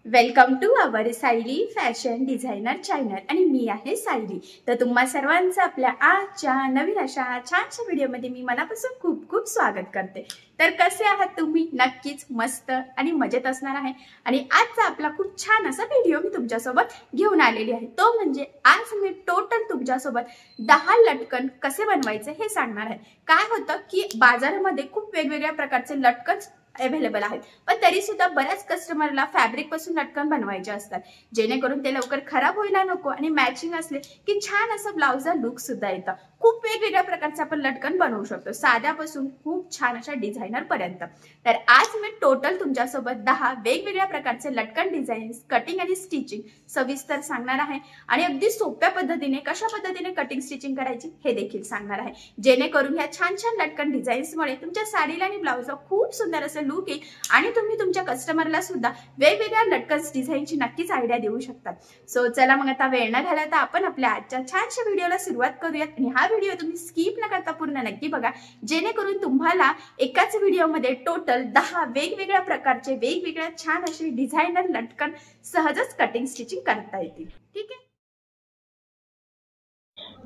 Welcome to our Sayali fashion designer channel आणि मी आहे सायली। तर तुम्हा सर्वांचं आपल्या आजच्या नवीन अशा छानशा व्हिडिओमध्ये मी मनापासून खूप खूप स्वागत करते। तर कसे आहात तुम्ही? नक्कीच मस्त आणि मजेत असणार आहे। आणि आजचा आपला खूप छान असा व्हिडिओ मी तुमच्यासोबत घेऊन आलेली आहे। तो म्हणजे आज मी टोटल तुमच्यासोबत 10 लटकन कसे बनवायचे हे सांगणार आहे। काय होतं की बाजारामध्ये खूप वेगवेगळ्या प्रकारचे लटकन अवेलेबल आहेत, पण तरी सुद्धा बऱ्याच कस्टमरला फॅब्रिक पासून लटकन बनवायचे असतात, जेणेकरून ते लवकर खराब व्हायला नको आणि मॅचिंग असले की छान असं ब्लाउजचा लुक सुद्धा येतं। खूप वेगवेगळ्या प्रकारचे आपण लटकन बनवू शकतो, साध्यापासून खूप छान अशा डिझायनर पर्यंत। तर आज मी टोटल तुमच्यासोबत 10 वेगवेगळ्या प्रकारचे लटकन डिझाईन्स, कटिंग आणि स्टिचिंग सविस्तर सांगणार आहे आणि अगदी सोप्या पद्धतीने कशा पद्धतीने कटिंग स्टिचिंग करायची हे देखील सांगणार आहे, जेणेकरून ह्या छान छान लटकन डिझाईन्समुळे तुमच्या साडीला आणि ब्लाउजला खूप सुंदर असं लुक येईल आणि तुम्ही तुमच्या कस्टमरला सुद्धा वेगवेगळ्या लटकन डिझाईनची नक्कीच आयडिया देऊ शकता। सो चला मग आता वेळ न घालवता आपण आपल्या आजच्या छानशा व्हिडिओला सुरुवात करूयात। आणि हा व्हिडिओ तुम्ही स्किप न करता पूर्ण नक्की बघा, जेणेकरून तुम्हाला एकाच व्हिडिओमध्ये टोटल 10 वेगवेगळ्या प्रकारचे वेगवेगळ्या छान असे डिझायनर लटकन सहजच कटिंग स्टिचिंग करता येतील। ठीक आहे।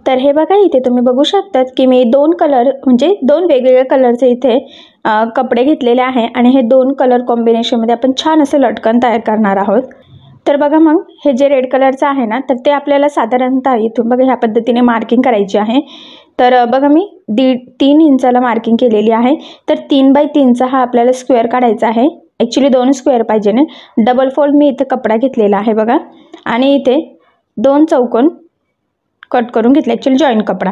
तर हे बघा, इथे तुम्ही बघू शकतात की मी दोन वेगवेगळ्या कलरचे इथे कपडे घेतलेले आहे आणि हे दोन कलर कॉम्बिनेशन मध्ये आपण छान असे लटकन तयार करणार आहोत। तर बघा, मग हे जे रेड कलरचं आहे ना, तर ते आपल्याला साधारणतः इथून बघा ह्या पद्धतीने मार्किंग करायची आहे। तर बघा, मी 3 इंचाला मार्किंग केलेली आहे। तर 3 बाय 3चा हा आपल्याला स्क्वेअर काढायचा आहे। ॲक्च्युली 2 स्क्वेअर पाहिजे ना, डबल फोल्ड मी इथे कपडा घेतलेला आहे बघा, आणि इथे 2 चौकोन कट करून घेतले, ॲक्च्युली जॉईंट कपडा।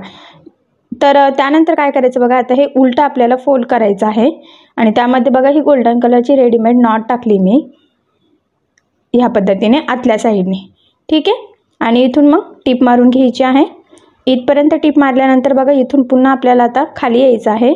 तर त्यानंतर काय करायचं बघा, आता हे उलट आपल्याला फोल्ड करायचं आहे आणि त्यामध्ये बघा ही गोल्डन कलरची रेडीमेड नॉट टाकली मी ह्या पद्धतीने आतल्या साईडने। ठीक आहे। आणि इथून मग टिप मारून घ्यायची आहे। इथपर्यंत टिप मारल्यानंतर बघा, इथून पुन्हा आपल्याला आता खाली यायचं आहे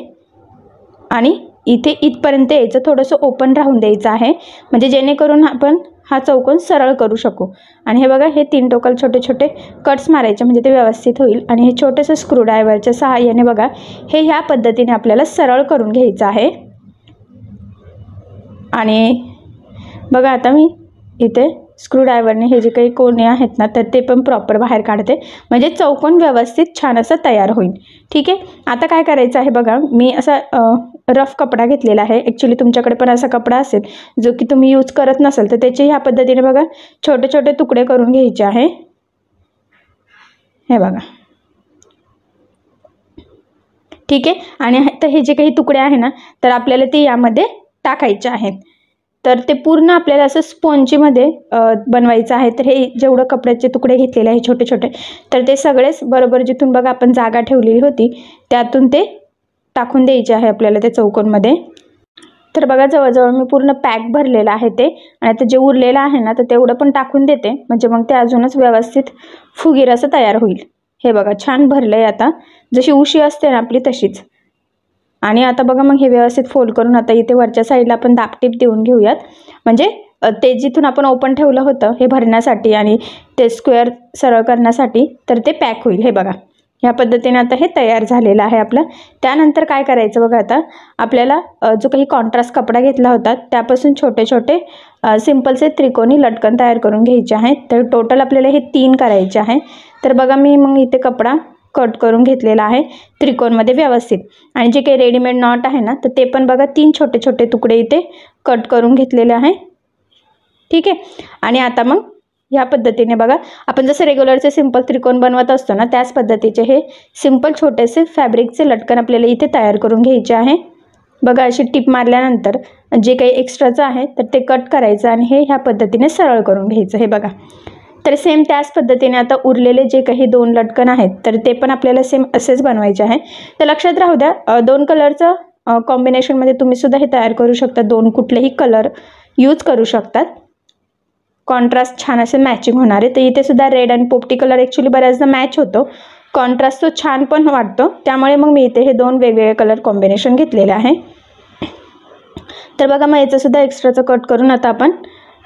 आणि इथे इथपर्यंत यायचं, थोडंसं ओपन राहून द्यायचं आहे, म्हणजे जेणेकरून आपण हा चौकोन सरळ करू शकू। आणि हे बघा, हे 3 टोकाला छोटे छोटे कट्स मारायचे, म्हणजे ते व्यवस्थित होईल। आणि हे छोटेसे स्क्रूड्रायव्हरच्या सहाय्याने बघा, हे ह्या पद्धतीने आपल्याला सरळ करून घ्यायचं आहे। आणि बघा, आता मी इथे स्क्रूड्रायव्हरने हे जे काही कोने आहेत ना, तर ते पण प्रॉपर बाहेर काढते, म्हणजे चौकोन व्यवस्थित छान असं तयार होईल। ठीक आहे। आता काय करायचं आहे बघा, मी असा रफ कपडा घेतलेला आहे। ॲक्च्युली तुमच्याकडे पण असा कपडा असेल जो की तुम्ही यूज करत नसाल, तर त्याचे ह्या पद्धतीने बघा छोटे छोटे तुकडे करून घ्यायचे आहे। हे बघा, ठीक आहे। आणि आता हे जे काही तुकडे आहे ना, तर आपल्याला ते यामध्ये टाकायचे आहेत। तर ते पूर्ण आपल्याला असं स्पॉन्जीमध्ये बनवायचं आहे। तर हे जेवढं कपड्याचे तुकडे घेतलेले आहे छोटे छोटे, तर ते सगळेच बरोबर जिथून बघा आपण जागा ठेवलेली होती त्यातून ते टाकून द्यायचे आहे आपल्याला त्या चौकोनमध्ये। तर बघा, जवळजवळ मी पूर्ण पॅक भरलेलं आहे ते, आणि आता जे उरलेलं आहे ना, तर तेवढं पण टाकून देते, म्हणजे मग ते अजूनच व्यवस्थित फुगीर असं तयार होईल। हे बघा, छान भरलंय आता, जशी उशी असते ना आपली तशीच। आणि आता बघा, मग हे व्यवस्थित फोल्ड करून आता इथे वरच्या साईडला आपण दाबटीप देऊन घेऊयात, म्हणजे ते जिथून आपण ओपन ठेवलं होतं हे भरण्यासाठी आणि ते स्क्वेअर सरळ करण्यासाठी, तर ते पॅक होईल। हे बघा, ह्या पद्धतीने आता हे तयार झालेलं आहे आपलं। त्यानंतर काय करायचं बघा, आता आपल्याला जो काही कॉन्ट्रास्ट कपडा घेतला होता त्यापासून छोटे छोटे सिंपलचे त्रिकोणी लटकन तयार करून घ्यायचे आहेत। तर टोटल आपल्याला हे 3 करायचे आहे। तर बघा, मी मग इथे कपडा कट करून घेतलेला आहे त्रिकोणमध्ये व्यवस्थित, आणि जे काही रेडीमेड नॉट आहे ना, तर ते पण बघा 3 छोटे छोटे तुकडे इथे कट करून घेतलेले आहे। ठीक आहे। आणि आता मग ह्या पद्धतीने बघा, आपण जसं रेग्युलरचे सिंपल त्रिकोण बनवत असतो ना, त्याच पद्धतीचे हे सिंपल छोटेसे फॅब्रिकचे लटकन आपल्याला इथे तयार करून घ्यायचे आहे। बघा, अशी टिप मारल्यानंतर जे काही एक्स्ट्राचं आहे तर ते कट करायचं आणि हे ह्या पद्धतीने सरळ करून घ्यायचं। हे बघा, तर सेम त्याच पद्धतीने आता उरलेले जे काही 2 लटकन आहेत तर ते पण आपल्याला सेम असेच बनवायचे आहे। तर लक्षात राहू द्या, 2 कलरचं कॉम्बिनेशनमध्ये तुम्ही सुद्धा हे तयार करू शकता, 2 कुठलेही कलर यूज करू शकतात, कॉन्ट्रास्ट छान असे मॅचिंग होणार आहे। तर इथे सुद्धा रेड आणि पोपटी कलर ॲक्च्युली बऱ्याचदा मॅच होतो, कॉन्ट्रास्ट तो छान पण वाटतो, त्यामुळे मग मी इथे हे 2 वेगवेगळे कलर कॉम्बिनेशन घेतलेले आहे। तर बघा, मग याचं सुद्धा एक्स्ट्राचं कट करून आता आपण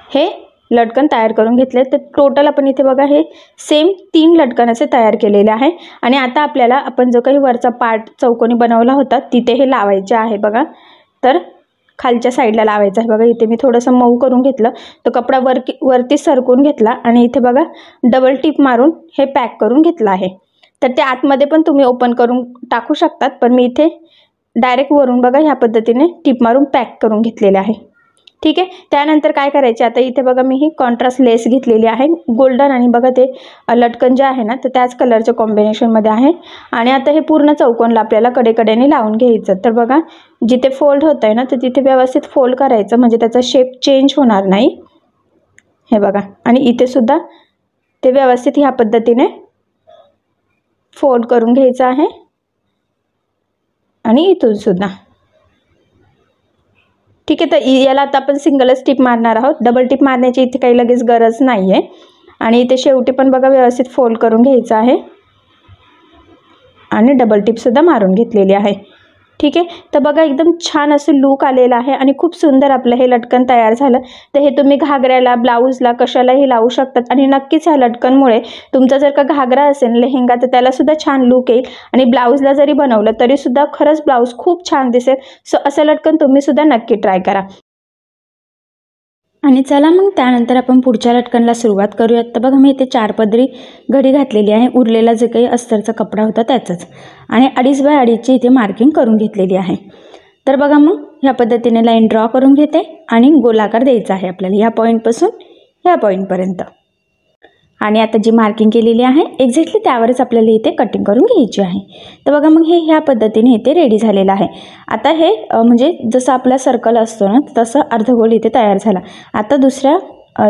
हे लटकन तयार करून घेतले। तर टोटल आपण इथे बघा हे सेम 3 लटकन असे तयार केलेले आहे। आणि आता आपल्याला आपण जो काही वरचा पार्ट चौकोनी बनवला होता तिथे हे लावायचे आहे बघा। तर खालच्या साईडला लावायचा आहे. बघा इथे मी थोडंसं मऊ करून घेतलं, तो कपडा वरती सरकवून घेतला आणि इथे बघा डबल टिप मारून हे पॅक करून घेतलं आहे. तर ते आतमध्ये पण तुम्ही ओपन करून टाकू शकतात, पण मी इथे डायरेक्ट वरून बघा ह्या पद्धतीने टिप मारून पॅक करून घेतलेले आहे. ठीक आहे. त्यानंतर काय करायचे, आता इथे बघा मी ही कॉन्ट्रास्ट लेस घेतलेली आहे गोल्डन, आणि बघा ते लटकन जे आहे ना तर त्याच कलरच्या कॉम्बिनेशनमध्ये आहे. आणि आता हे पूर्ण चौकोनला आपल्याला कडेकडेने लावून घ्यायचं. तर बघा जिथे फोल्ड होत आहे ना तर तिथे व्यवस्थित फोल्ड करायचं, म्हणजे त्याचा शेप चेंज होणार नाही. हे बघा, आणि इथे सुद्धा ते व्यवस्थित ह्या पद्धतीने फोल्ड करून घ्यायचं आहे, आणि इथून सुद्धा. ठीक आहे. तर याला आता आपण सिंगलच टिप मारणार आहोत, डबल टिप मारण्याची इथे काही लगेच गरज नाही आहे. आणि इथे शेवटी पण बघा व्यवस्थित फोल्ड करून घ्यायचं आहे, आणि डबल टिपसुद्धा मारून घेतलेली आहे. ठीक आहे. तर बघा एकदम छान असं लूक आलेलं आहे, आणि खूप सुंदर आपलं हे लटकन तयार झालं. तर हे तुम्ही घागऱ्याला, ब्लाऊजला, कशालाही लावू शकतात. आणि नक्कीच ह्या लटकनमुळे तुमचा जर का घागरा असेल, लेहेंगा, तर त्यालासुद्धा छान लूक येईल. आणि ब्लाऊजला जरी बनवलं तरीसुद्धा खरंच ब्लाऊज खूप छान दिसेल. सो असं लटकन तुम्हीसुद्धा नक्की ट्राय करा. आणि चला मग त्यानंतर आपण पुढच्या लटकनला सुरुवात करूयात. तर बघा मी इथे 4 पदरी घडी घातलेली आहे, उरलेला जे काही अस्तरचा कपडा होता त्याचंच, आणि 2.5 बाय 2.5ची इथे मार्किंग करून घेतलेली आहे. तर बघा मग ह्या पद्धतीने लाईन ड्रॉ करून घेते, आणि गोलाकार द्यायचा आहे आपल्याला ह्या पॉईंटपासून ह्या पॉईंटपर्यंत. आणि आता जी मार्किंग केलेली आहे एक्झॅक्टली त्यावरच आपल्याला इथे कटिंग करून घ्यायची आहे. तर बघा मग हे ह्या पद्धतीने इथे रेडी झालेलं आहे. आता हे म्हणजे जसं आपला सर्कल असतो ना तसं अर्धगोल इथे तयार झाला. आता दुसऱ्या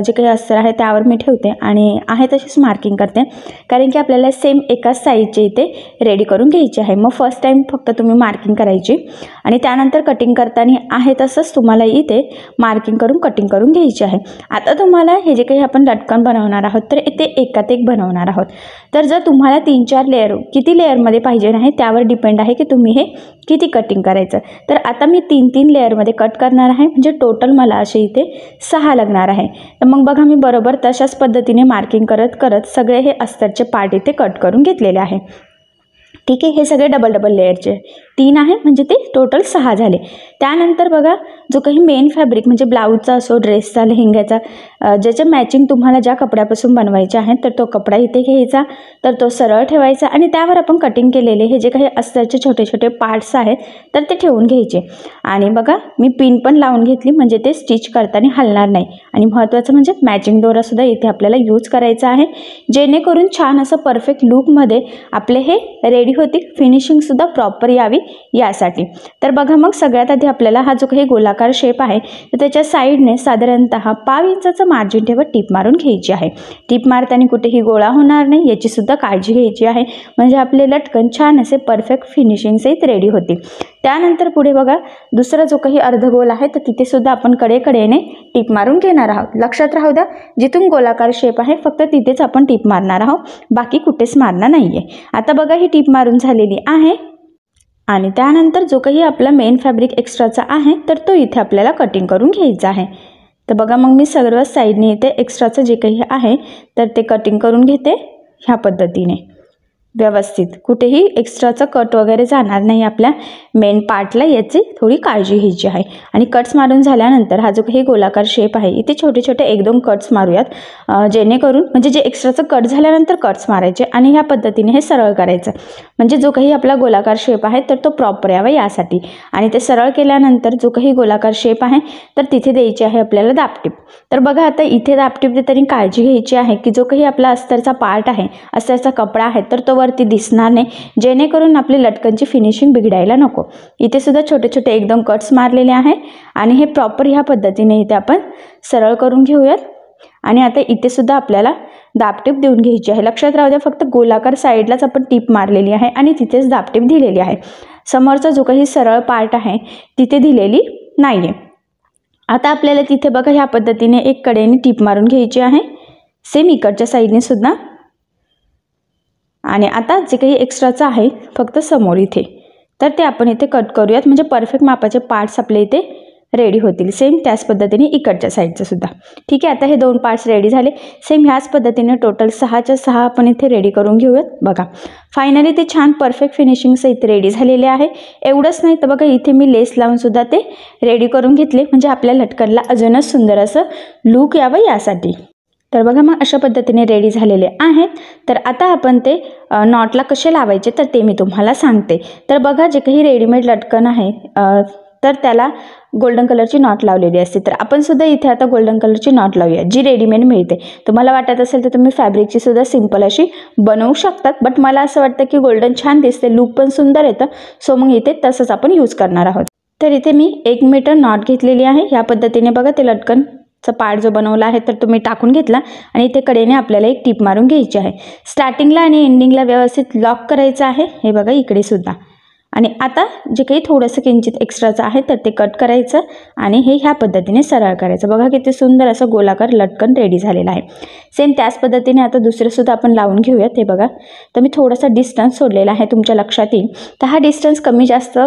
जे काही अस्तर आहे त्यावर मी ठेवते, आणि आहे तशीच मार्किंग करते, कारण की आपल्याला सेम एकाच साईजचे इथे रेडी करून घ्यायची आहे. मग फर्स्ट टाईम फक्त तुम्ही मार्किंग करायची, आणि त्यानंतर कटिंग करताना आहे तसंच तुम्हाला इथे मार्किंग करून कटिंग करून घ्यायची आहे. आता तुम्हाला हे जे काही आपण लटकन बनवणार आहोत तर इथे एकात एक बनवणार आहोत. तर जर तुम्हाला 3-4 लेअर किती लेअरमध्ये पाहिजे नाही त्यावर डिपेंड आहे की तुम्ही हे किती कटिंग करायचं. तर आता मी 3-3 लेअरमध्ये कट करणार आहे, म्हणजे टोटल मला असे इथे 6 लागणार आहे. तर मग बघा मी बरोबर तशाच पद्धतीने मार्किंग करत करत सगळे हे अस्तरचे पार्ट इथे कट करून घेतलेले आहे. ठीक आहे. हे सगळे डबल डबल लेअरचे 3 आहे, म्हणजे ते टोटल 6 झाले. त्यानंतर बघा जो काही मेन फॅब्रिक म्हणजे ब्लाऊजचा असो, ड्रेसचा, लेहेंग्याचा, ज्याच्या मॅचिंग तुम्हाला ज्या कपड्यापासून बनवायचे आहे तर तो कपडा इथे घ्यायचा, तर तो सरळ ठेवायचा, आणि त्यावर आपण कटिंग केलेले हे जे काही अस्तरचे छोटे छोटे पार्ट्स आहेत तर ते ठेवून घ्यायचे. आणि बघा मी पिन पण लावून घेतली, म्हणजे ते स्टिच करताना हलणार नाही. आणि महत्त्वाचं म्हणजे मॅचिंग दोरासुद्धा इथे आपल्याला यूज करायचा आहे, जेणेकरून छान असं परफेक्ट लूकमध्ये आपले हे रेडी होतील, फिनिशिंगसुद्धा प्रॉपर यावी यासाठी. तर बघा मग सगळ्यात आधी आपल्याला हा जो काही गोलाकार शेप आहे तर त्याच्या साईडने साधारणतः 1/2 इंचाचं मार्जिन ठेवत टीप मारून घ्यायची आहे. टीप मारताना कुठेही गोळा होणार नाही याचीसुद्धा काळजी घ्यायची आहे, म्हणजे आपले लटकन छान असे परफेक्ट फिनिशिंगसहित रेडी होतील. त्यानंतर पुढे बघा दुसरा जो काही अर्धगोल आहे तर तिथे सुद्धा आपण कडेकडेने टीप मारून घेणार आहोत. लक्षात राहू द्या, जिथून गोलाकार शेप आहे फक्त तिथेच आपण टीप मारणार आहोत, बाकी कुठेच मारणार नाहीये. आता बघा ही टीप मारून झालेली आहे, आणि त्यानंतर जो काही आपला मेन फॅब्रिक एक्स्ट्राचा आहे तर तो इथे आपल्याला कटिंग करून घ्यायचा आहे. तर बघा मग मी सर्व साईडने इथे एक्स्ट्राचं जे काही आहे तर ते कटिंग करून घेते ह्या पद्धतीने व्यवस्थित. कुठेही एक्स्ट्राचा कट वगैरे जाणार नाही आपल्या मेन पार्टला, याची थोडी काळजी घ्यायची आहे. आणि कट्स मारून झाल्यानंतर हा जो काही गोलाकार शेप आहे इथे छोटे छोटे 1-2 कट्स मारूयात, जेणेकरून म्हणजे जे एक्स्ट्राचं कट झाल्यानंतर कट्स मारायचे, आणि ह्या पद्धतीने हे सरळ करायचं, म्हणजे जो काही आपला गोलाकार शेप आहे तर तो प्रॉपर यावा यासाठी. आणि ते सरळ केल्यानंतर जो काही गोलाकार शेप आहे तर तिथे द्यायची आहे आपल्याला दाबटीप. तर बघा आता इथे दाबटीप देताना काळजी घ्यायची आहे की जो काही आपला अस्तरचा पार्ट आहे, अस्तरचा कपडा आहे तर तो वरती दिसणार नाही, जेणेकरून आपली लटकनची फिनिशिंग बिघडायला नको. इथे सुद्धा छोटे छोटे 1-2 कट्स मारलेले आहे, आणि हे प्रॉपर ह्या पद्धतीने इथे आपण सरळ करून घेऊयात. आणि आता इथे सुद्धा आपल्याला दाबटीप देऊन घ्यायची आहे. लक्षात राहू द्या, फक्त गोलाकार साईडलाच आपण टीप मारलेली आहे आणि तिथेच दाबटीप दिलेली आहे. समोरचा जो काही सरळ पार्ट आहे तिथे दिलेली नाहीये. आता आपल्याला तिथे बघा ह्या पद्धतीने एक कडेने टीप मारून घ्यायची आहे, सेम इकडच्या साईडने सुद्धा. आणि आता जे काही एक्स्ट्राचं आहे फक्त समोर इथे, तर ते आपण इथे कट करूयात, म्हणजे परफेक्ट मापाचे पार्ट्स आपले इथे रेडी होतील. सेम त्याच पद्धतीने इकडच्या साईडचं सुद्धा. ठीक आहे, आता हे 2 पार्ट्स रेडी झाले. सेम ह्याच पद्धतीने टोटल 6च्या 6 आपण इथे रेडी करून घेऊयात. बघा फायनली ते छान परफेक्ट फिनिशिंगचं इथे रेडी झालेले आहे. एवढंच नाही तर बघा इथे मी लेस लावून सुद्धा ते रेडी करून घेतले, म्हणजे आपल्या लटकनला अजूनच सुंदर असं लूक यावं यासाठी. तर बघा मग अशा पद्धतीने रेडी झालेले आहेत. तर आता आपण ते नॉटला कसे लावायचे तर ते मी तुम्हाला सांगते. तर बघा जे काही रेडीमेड लटकन आहे तर त्याला गोल्डन कलरची नॉट लावलेली असते. तर आपण सुद्धा इथे आता गोल्डन कलरची नॉट लावूया जी रेडीमेड मिळते. तुम्हाला वाटत असेल तर तुम्ही फॅब्रिकची सुद्धा सिंपल अशी बनवू शकतात, बट मला असं वाटतं की गोल्डन छान दिसते, लूक पण सुंदर येतं. सो मग इथे तसंच आपण यूज करणार आहोत. तर इथे मी 1 मीटर नॉट घेतलेली आहे. ह्या पद्धतीने बघा ते लटकनचा पार्ट जो बनवला आहे तर तुम्ही टाकून घेतला आणि इथे कडेने आपल्याला एक टीप मारून घ्यायची आहे. स्टार्टिंगला आणि एंडिंगला व्यवस्थित लॉक करायचं आहे. हे बघा इकडे सुद्धा. आणि आता जे काही थोडंसं किंचित एक्स्ट्राचं आहे तर ते कट करायचं आणि हे ह्या पद्धतीने सरळ करायचं. बघा किती सुंदर असं गोलाकार लटकन रेडी झालेलं आहे. सेम त्याच पद्धतीने आता दुसरेसुद्धा आपण लावून घेऊयात. हे बघा तर मी थोडासा डिस्टन्स सोडलेला आहे, तुमच्या लक्षात येईल. तर हा डिस्टन्स कमी जास्त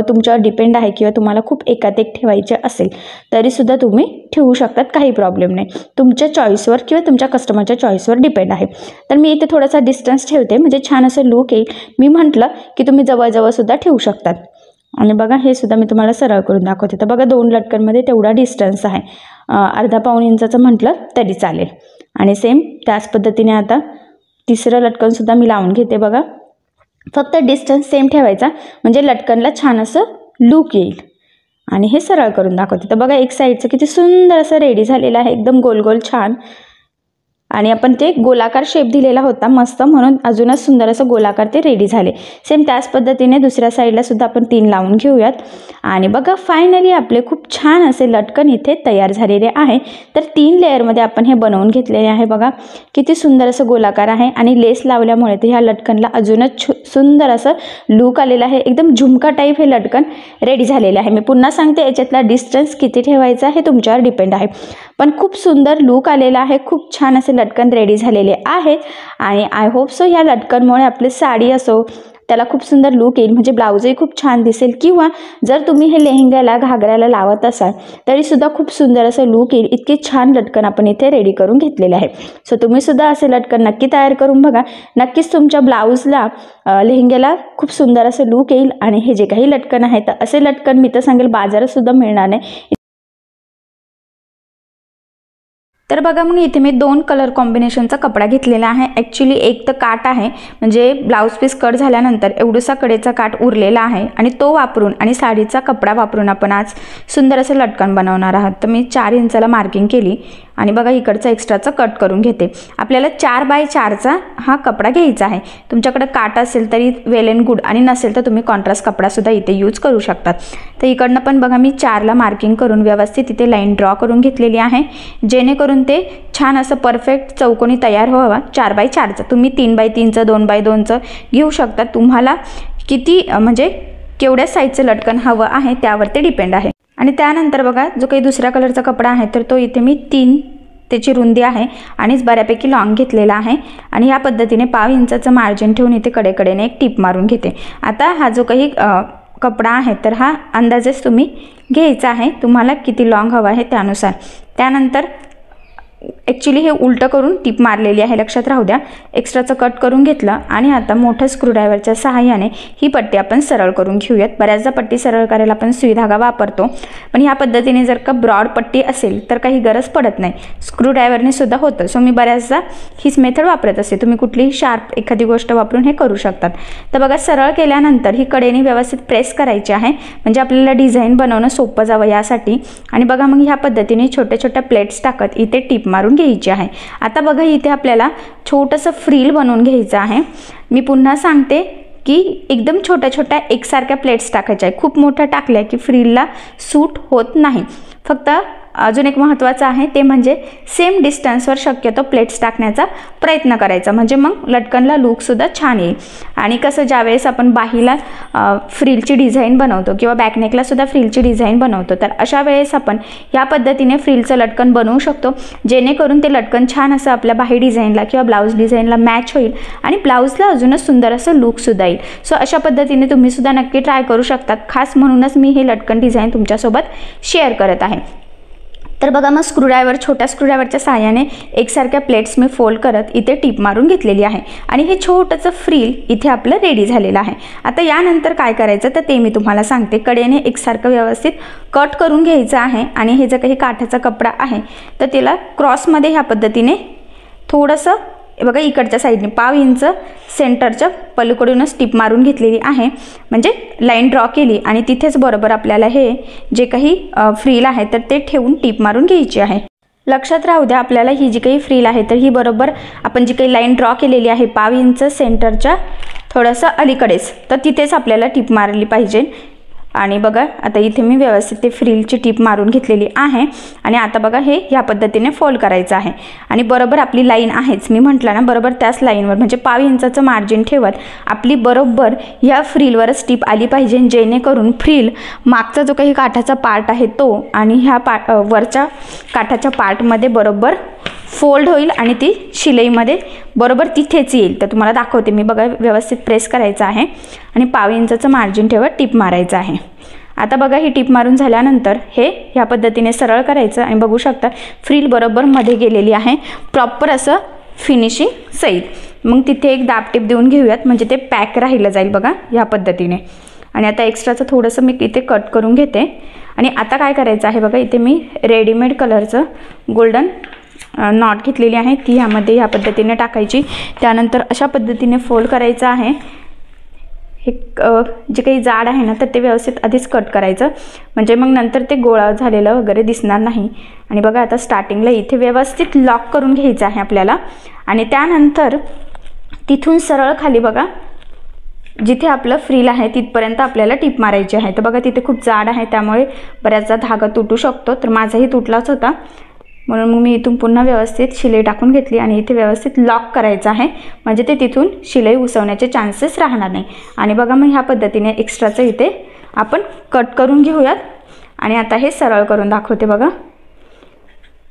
तुमच्यावर डिपेंड आहे, किंवा तुम्हाला खूप एकात-एक ठेवायचे असेल तरीसुद्धा तुम्ही ठेवू शकतात, काही प्रॉब्लेम नाही. तुमच्या चॉईसवर किंवा तुमच्या कस्टमरच्या चॉईसवर डिपेंड आहे. तर मी इथे थोडासा डिस्टन्स ठेवते, म्हणजे छान असं लूक येईल. मी म्हटलं की तुम्ही जवळजवळ सुद्धा ठेवू शकतात. आणि बघा हे सुद्धा मी तुम्हाला सरळ करून दाखवते. तर बघा 2 लटकनमध्ये तेवढा डिस्टन्स आहे, अर्धा-पाऊण इंचाचं म्हटलं तरी चालेल. आणि सेम त्याच पद्धतीने आता तिसरं लटकनसुद्धा मी लावून घेते. बघा फक्त डिस्टन्स सेम ठेवायचा, म्हणजे लटकनला छान असं लूक येईल. आणि हे सरळ करून दाखवते. तर बघा एक साईडचं किती सुंदर असं रेडी झालेलं आहे, एकदम गोल गोल छान. आणि आपण ते गोलाकार शेप दिलेला होता मस्त, म्हणून अजूनच सुंदर असं गोलाकार ते रेडी झाले. सेम त्याच पद्धतीने दुसऱ्या साईडला सुद्धा आपण 3 लावून घेऊयात. आणि बघा फायनली आपले खूप छान असे लटकन इथे तयार झालेले आहे. तर 3 लेअरमध्ये आपण हे बनवून घेतलेले आहे. बघा किती सुंदर असं गोलाकार आहे आणि लेस लावल्यामुळे तर ह्या लटकनला अजूनच सुंदर असं लूक आलेलं आहे. एकदम झुमका टाईप हे लटकन रेडी झालेले आहे. मी पुन्हा सांगते याच्यातला डिस्टन्स किती ठेवायचा हे तुमच्यावर डिपेंड आहे, पण खूप सुंदर लूक आलेला आहे. खूप छान असे लटकन रेडी झालेले आहेत. आणि आय होप सो ह्या लटकनमुळे आपली साडी असो त्याला खूप सुंदर लूक येईल, म्हणजे ब्लाऊजही खूप छान दिसेल. किंवा जर तुम्ही हे लेहंग्याला घागऱ्याला लावत असाल तरीसुद्धा खूप सुंदर असं लूक येईल. इतके छान लटकन आपण इथे रेडी करून घेतलेले आहे. सो तुम्ही सुद्धा असे लटकन नक्की तयार करून बघा. नक्कीच तुमच्या ब्लाऊजला लेहंग्याला खूप सुंदर असं लूक येईल. आणि हे जे काही लटकन आहे तर असे लटकन मी तर सांगेल बाजारात सुद्धा मिळणार नाही. तर बघा मग इथे मी 2 कलर कॉम्बिनेशनचा कपडा घेतलेला आहे. ॲक्च्युली एक तर काठ आहे, म्हणजे ब्लाऊज पीस कट झाल्यानंतर एवढूसा कडेचा काठ उरलेला आहे आणि तो वापरून आणि साडीचा कपडा वापरून आपण आज सुंदर असं लटकन बनवणार आहात. तर मी 4 इंचाला मार्किंग केली आणि बघा इकडचा एक्स्ट्राचा कट करून घेते. आपल्याला 4x4चा हा कपडा घ्यायचा आहे. तुमच्याकडे काठ असेल तरी वेल अँड गुड, आणि नसेल तर तुम्ही कॉन्ट्रास्ट कपडासुद्धा इथे यूज करू शकतात. तर इकडनं पण बघा मी 4ला मार्किंग करून व्यवस्थित इथे लाईन ड्रॉ करून घेतलेली आहे, जेणेकरून ते छान असं परफेक्ट चौकोनी तयार व्हावा. 4x4चा तुम्ही 3x3चं 2x2चं घेऊ शकता. तुम्हाला किती म्हणजे केवढ्या साईजचं लटकन हवं आहे त्यावर ते डिपेंड आहे. आणि त्यानंतर बघा जो काही दुसऱ्या कलरचा कपडा आहे तर तो इथे मी 3 त्याची रुंदी आहे आणिच बऱ्यापैकी लॉंग घेतलेला आहे. आणि ह्या पद्धतीने 1/2 इंचाचं मार्जिन ठेवून इथे कडेकडेने एक टीप मारून घेते. आता हा जो काही कपडा आहे तर हा अंदाजेच तुम्ही घ्यायचा आहे, तुम्हाला किती लॉंग हवा आहे त्यानुसार. त्यानंतर ॲक्च्युली हे उलटं करून टीप मारलेली आहे, लक्षात राहू द्या. एक्स्ट्राचं कट करून घेतलं आणि आता मोठ्या स्क्रूड्रायव्हरच्या सहाय्याने ही पट्टी आपण सरळ करून घेऊयात. बऱ्याचदा पट्टी सरळ करायला आपण सुई धागा वापरतो, पण ह्या पद्धतीने जर का ब्रॉड पट्टी असेल तर काही गरज पडत नाही, स्क्रूड्रायव्हरने सुद्धा होतं. सो मी बऱ्याचदा हीच मेथड वापरत असते. तुम्ही कुठलीही शार्प एखादी गोष्ट वापरून हे करू शकतात. तर बघा सरळ केल्यानंतर ही कडेने व्यवस्थित प्रेस करायची आहे, म्हणजे आपल्याला डिझाईन बनवणं सोपं जावं यासाठी. आणि बघा मग ह्या पद्धतीने छोट्या छोट्या प्लेट्स टाकत इथे टीप मारून घ्यायची आहे. आता बघा इथे आपल्याला छोटंसं फ्रिल बनवून घ्यायचं आहे. मी पुन्हा सांगते की एकदम छोट्या छोट्या एकसारख्या प्लेट्स टाकायच्या आहे. खूप मोठ्या टाकल्या की फ्रिलला सूट होत नाही. फक्त अजून एक महत्त्वाचं आहे ते म्हणजे सेम डिस्टन्सवर शक्यतो प्लेट्स टाकण्याचा प्रयत्न करायचा, म्हणजे मग लटकनला लुकसुद्धा छान येईल. आणि कसं ज्यावेळेस आपण बाहीला फ्रिलची डिझाईन बनवतो किंवा बॅकनेकलासुद्धा फ्रिलची डिझाईन बनवतो, तर अशा वेळेस आपण या पद्धतीने फ्रिलचं लटकन बनवू शकतो, जेणेकरून ते लटकन छान असं आपल्या बाही डिझाईनला किंवा ब्लाऊज डिझाईनला मॅच होईल आणि ब्लाऊजला अजूनच सुंदर असं लुकसुद्धा येईल. सो अशा पद्धतीने तुम्हीसुद्धा नक्की ट्राय करू शकतात. खास म्हणूनच मी हे लटकन डिझाईन तुमच्यासोबत शेअर करत आहे. तर बघा मग स्क्रूड्रायव्हर, छोट्या स्क्रूड्रायव्हरच्या सहाय्याने एकसारख्या प्लेट्स मी फोल्ड करत इथे टिप मारून घेतलेली आहे आणि हे छोटंसं फ्रिल इथे आपलं रेडी झालेलं आहे. आता यानंतर काय करायचं तर ते मी तुम्हाला सांगते. कडेने एकसारखं व्यवस्थित कट करून घ्यायचं आहे आणि हे जर काही काठाचा कपडा आहे तर त्याला क्रॉसमध्ये ह्या पद्धतीने थोडंसं बघा इकडच्या साईडने 1/2 इंच सेंटरच्या पलीकडूनच टिप मारून घेतलेली आहे, म्हणजे लाईन ड्रॉ केली आणि तिथेच बरोबर आपल्याला हे जे काही फ्रिल आहे तर ते ठेवून टिप मारून घ्यायची आहे. लक्षात राहू द्या आपल्याला ही जी काही फ्रिल आहे तर ही बरोबर आपण जी काही लाईन ड्रॉ केलेली आहे 1/2 इंच सेंटरच्या थोडंसं अलीकडेच, तर तिथेच आपल्याला टिप मारली पाहिजे. आणि बघा आता इथे मी व्यवस्थित ते फ्रिलची टिप मारून घेतलेली आहे आणि आता बघा हे ह्या पद्धतीने फोल्ड करायचं आहे आणि बरोबर आपली लाईन आहेच, मी म्हटलं ना बरोबर त्याच लाईनवर म्हणजे 1/2 इंचाचं मार्जिन ठेवत आपली बरोबर ह्या फ्रिलवरच टिप आली पाहिजे, जेणेकरून फ्रिल मागचा जो काही काठाचा पार्ट आहे तो आणि ह्या वरच्या काठाच्या पार्टमध्ये बरोबर फोल्ड होईल आणि ती शिलाईमध्ये बरोबर तिथेच येईल. तर तुम्हाला दाखवते मी. बघा व्यवस्थित प्रेस करायचं आहे आणि 1/2 इंचाचं मार्जिन ठेवत टिप मारायचं आहे. आता बघा ही टिप मारून झाल्यानंतर हे ह्या पद्धतीने सरळ करायचं आणि बघू शकता फ्रिल बरोबर मध्ये गेलेली आहे, प्रॉपर असं फिनिशिंग सहित. मग तिथे एक दाब टिप देऊन घेऊयात, म्हणजे ते पॅक राहिलं जाईल बघा ह्या पद्धतीने. आणि आता एक्स्ट्राचं थोडंसं मी इथे कट करून घेते आणि आता काय करायचं आहे बघा इथे मी रेडीमेड कलरचं गोल्डन नॉट घेतलेली आहे, ती ह्यामध्ये ह्या पद्धतीने टाकायची. त्यानंतर अशा पद्धतीने फोल्ड करायचं आहे. हे जे काही जाड आहे ना तर ते व्यवस्थित आधीच कट करायचं, म्हणजे मग नंतर ते गोळा झालेलं वगैरे दिसणार नाही. आणि बघा आता स्टार्टिंगला इथे व्यवस्थित लॉक करून घ्यायचं आहे आपल्याला आणि त्यानंतर तिथून सरळ खाली बघा जिथे आपलं फ्रिल आहे तिथपर्यंत आपल्याला टिप मारायची आहे. तर बघा तिथे खूप जाड आहे त्यामुळे बऱ्याचदा धागा तुटू शकतो, तर माझाही तुटलाच होता, म्हणून मग मी इथून पुन्हा व्यवस्थित शिलाई टाकून घेतली आणि इथे व्यवस्थित लॉक करायचं आहे, म्हणजे ते तिथून शिलाई उसवण्याचे चान्सेस राहणार नाही. आणि बघा मग ह्या पद्धतीने एक्स्ट्राचं इथे आपण कट करून घेऊयात आणि आता हे सरळ करून दाखवते बघा.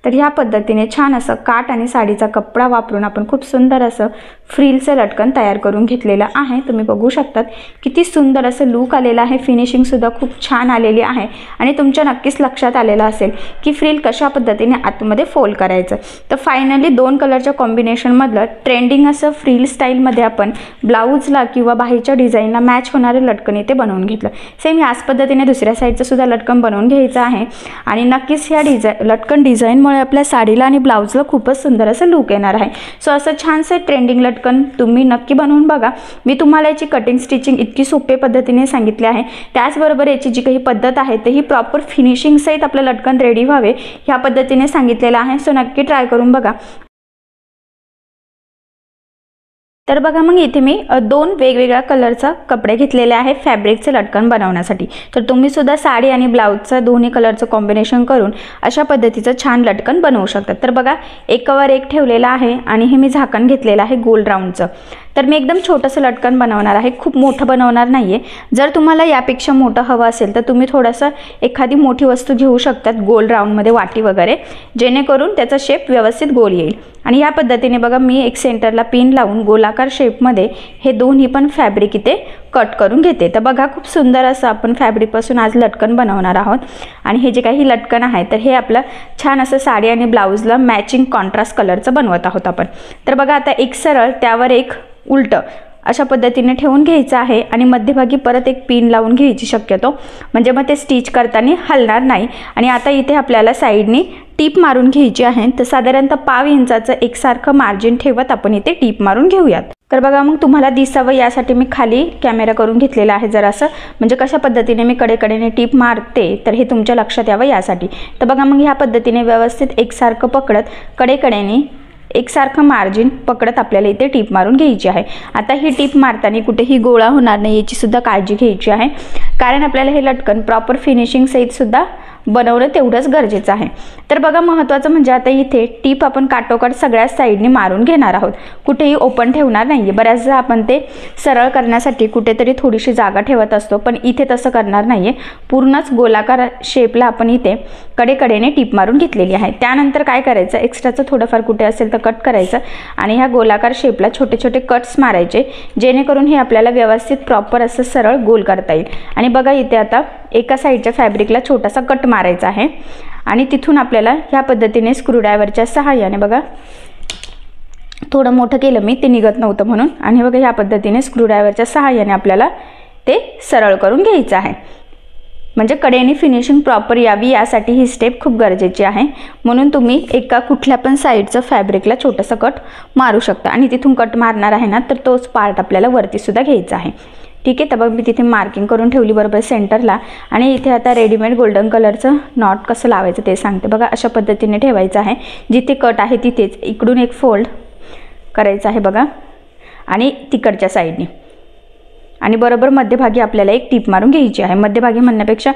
तर ह्या पद्धतीने छान असं काठ आणि साडीचा कपडा वापरून आपण खूप सुंदर असं फ्रिलचं लटकन तयार करून घेतलेलं आहे. तुम्ही बघू शकतात किती सुंदर असं लूक आलेलं आहे, फिनिशिंगसुद्धा खूप छान आलेली आहे आणि तुमच्या नक्कीच लक्षात आलेलं असेल की फ्रिल कशा पद्धतीने आतमध्ये फोल्ड करायचं. तर फायनली 2 कलरच्या कॉम्बिनेशनमधलं ट्रेंडिंग असं फ्रिल स्टाईलमध्ये आपण ब्लाऊजला किंवा बाहीच्या डिझाईनला मॅच होणारे लटकन इथे बनवून घेतलं. सेम याच पद्धतीने दुसऱ्या साईडचं सुद्धा लटकन बनवून घ्यायचं आहे आणि नक्कीच ह्या लटकन डिझाईनमुळे आपल्या साडीला आणि ब्लाऊजला खूपच सुंदर असं लुक येणार आहे. सो असं छानसं ट्रेंडिंग लटकन तुम्ही नक्की बनवून बघा. मी तुम्हाला याची कटिंग स्टिचिंग इतकी सोप्या पद्धतीने सांगितली आहे, त्याचबरोबर याची जी काही पद्धत आहे ते ही प्रॉपर फिनिशिंग सहित आपलं लटकन रेडी व्हावे ह्या पद्धतीने सांगितलेलं आहे. सो नक्की ट्राय करून बघा. तर बघा मग इथे मी 2 वेगवेगळ्या कलरचा कपडे घेतलेले आहे फॅब्रिकचे लटकन बनवण्यासाठी. तर तुम्ही सुद्धा साडी आणि ब्लाऊजचं दोन्ही कलरचं कॉम्बिनेशन करून अशा पद्धतीचं छान लटकन बनवू शकतात. तर बघा एकावर एक ठेवलेलं आहे आणि हे मी झाकण घेतलेलं आहे गोल राऊंडचं. तर मी एकदम छोटंसं लटकन बनवणार आहे, खूप मोठं बनवणार नाही आहे. जर तुम्हाला यापेक्षा मोठं हवं असेल तर तुम्ही थोडंसं एखादी मोठी वस्तू घेऊ शकतात गोल राऊंडमध्ये, वाटी वगैरे, जेणेकरून त्याचा शेप व्यवस्थित गोल येईल. आणि या पद्धतीने बघा मी एक सेंटरला पिन लावून गोलाकार शेपमध्ये हे दोन्ही पण फॅब्रिक इथे कट करून घेते. तर बघा खूप सुंदर असं आपण फॅब्रिकपासून आज लटकन बनवणार आहोत. आणि हे जे काही लटकन आहे तर हे आपलं छान असं साडी आणि ब्लाऊजला मॅचिंग कॉन्ट्रास्ट कलरचं बनवत आहोत आपण. तर बघा आता एक सरळ त्यावर एक उलटं अशा पद्धतीने ठेवून घ्यायचं आहे आणि मध्यभागी परत एक पिन लावून घ्यायची शक्यतो, म्हणजे मग ते स्टिच करताना हलणार नाही. आणि आता इथे आपल्याला साईडनी टीप मारून घ्यायची आहे. तर साधारणतः 1/2 इंचाचं एकसारखं मार्जिन ठेवत आपण इथे टीप मारून घेऊयात. तर बघा मग तुम्हाला दिसावं यासाठी मी खाली कॅमेरा करून घेतलेला आहे जरासं, म्हणजे कशा पद्धतीने मी कडेकडेने टीप मारते तर हे तुमच्या लक्षात यावं यासाठी. तर बघा मग ह्या पद्धतीने व्यवस्थित एकसारखं पकडत कडेकडेने एकसारखं मार्जिन पकडत आपल्याला इथे टीप मारून घ्यायची आहे. आता ही टीप मारताना कुठेही गोळा होणार नाही याची सुद्धा काळजी घ्यायची आहे, कारण आपल्याला हे लटकन प्रॉपर फिनिशिंग सहित सुद्धा बनवणं तेवढंच गरजेचं आहे। तर बघा महत्त्वाचं म्हणजे आता इथे टीप आपण काटोकाट सगळ्या साईडनी मारून घेणार आहोत, कुठेही ओपन ठेवणार नाही आहे। बऱ्याचदा आपण ते सरळ करण्यासाठी कुठेतरी थोडीशी जागा ठेवत असतो, पण इथे तसं करणार नाही आहे। पूर्णच गोलाकार शेपला आपण इथे कडेकडेने टीप मारून घेतलेली आहे। त्यानंतर काय करायचं, एक्स्ट्राचं थोडंफार कुठे असेल तर कट करायचं आणि ह्या गोलाकार शेपला छोटे छोटे कट्स मारायचे, जेणेकरून हे आपल्याला व्यवस्थित प्रॉपर असं सरळ गोल करता येईल। आणि बघा इथे आता एका साईडच्या फॅब्रिकला छोटासा कट मारायचा आहे आणि तिथून आपल्याला ह्या पद्धतीने स्क्रूड्रायव्हरच्या सहाय्याने, बघा थोडं मोठं केलं मी, ते निघत नव्हतं म्हणून, आणि बघा ह्या पद्धतीने स्क्रूड्रायव्हरच्या सहाय्याने आपल्याला ते सरळ करून घ्यायचं आहे। म्हणजे कडेने फिनिशिंग प्रॉपर यावी यासाठी ही स्टेप खूप गरजेची आहे। म्हणून तुम्ही एका कुठल्या पण साईडचं फॅब्रिकला छोटंसं कट मारू शकता आणि तिथून कट मारणार आहे ना, तर तोच पार्ट आपल्याला वरती सुद्धा घ्यायचा आहे। ठीक आहे, तर बघ मी तिथे मार्किंग करून ठेवली बरोबर सेंटरला, आणि इथे आता रेडीमेड गोल्डन कलरचं नॉट कसं लावायचं ते सांगते। बघा अशा पद्धतीने ठेवायचं आहे, जिथे कट आहे तिथेच इकडून एक फोल्ड करायचं आहे बघा, आणि तिकडच्या साईडने, आणि बरोबर मध्यभागी आपल्याला एक टीप मारून घ्यायची आहे। मध्यभागी म्हणण्यापेक्षा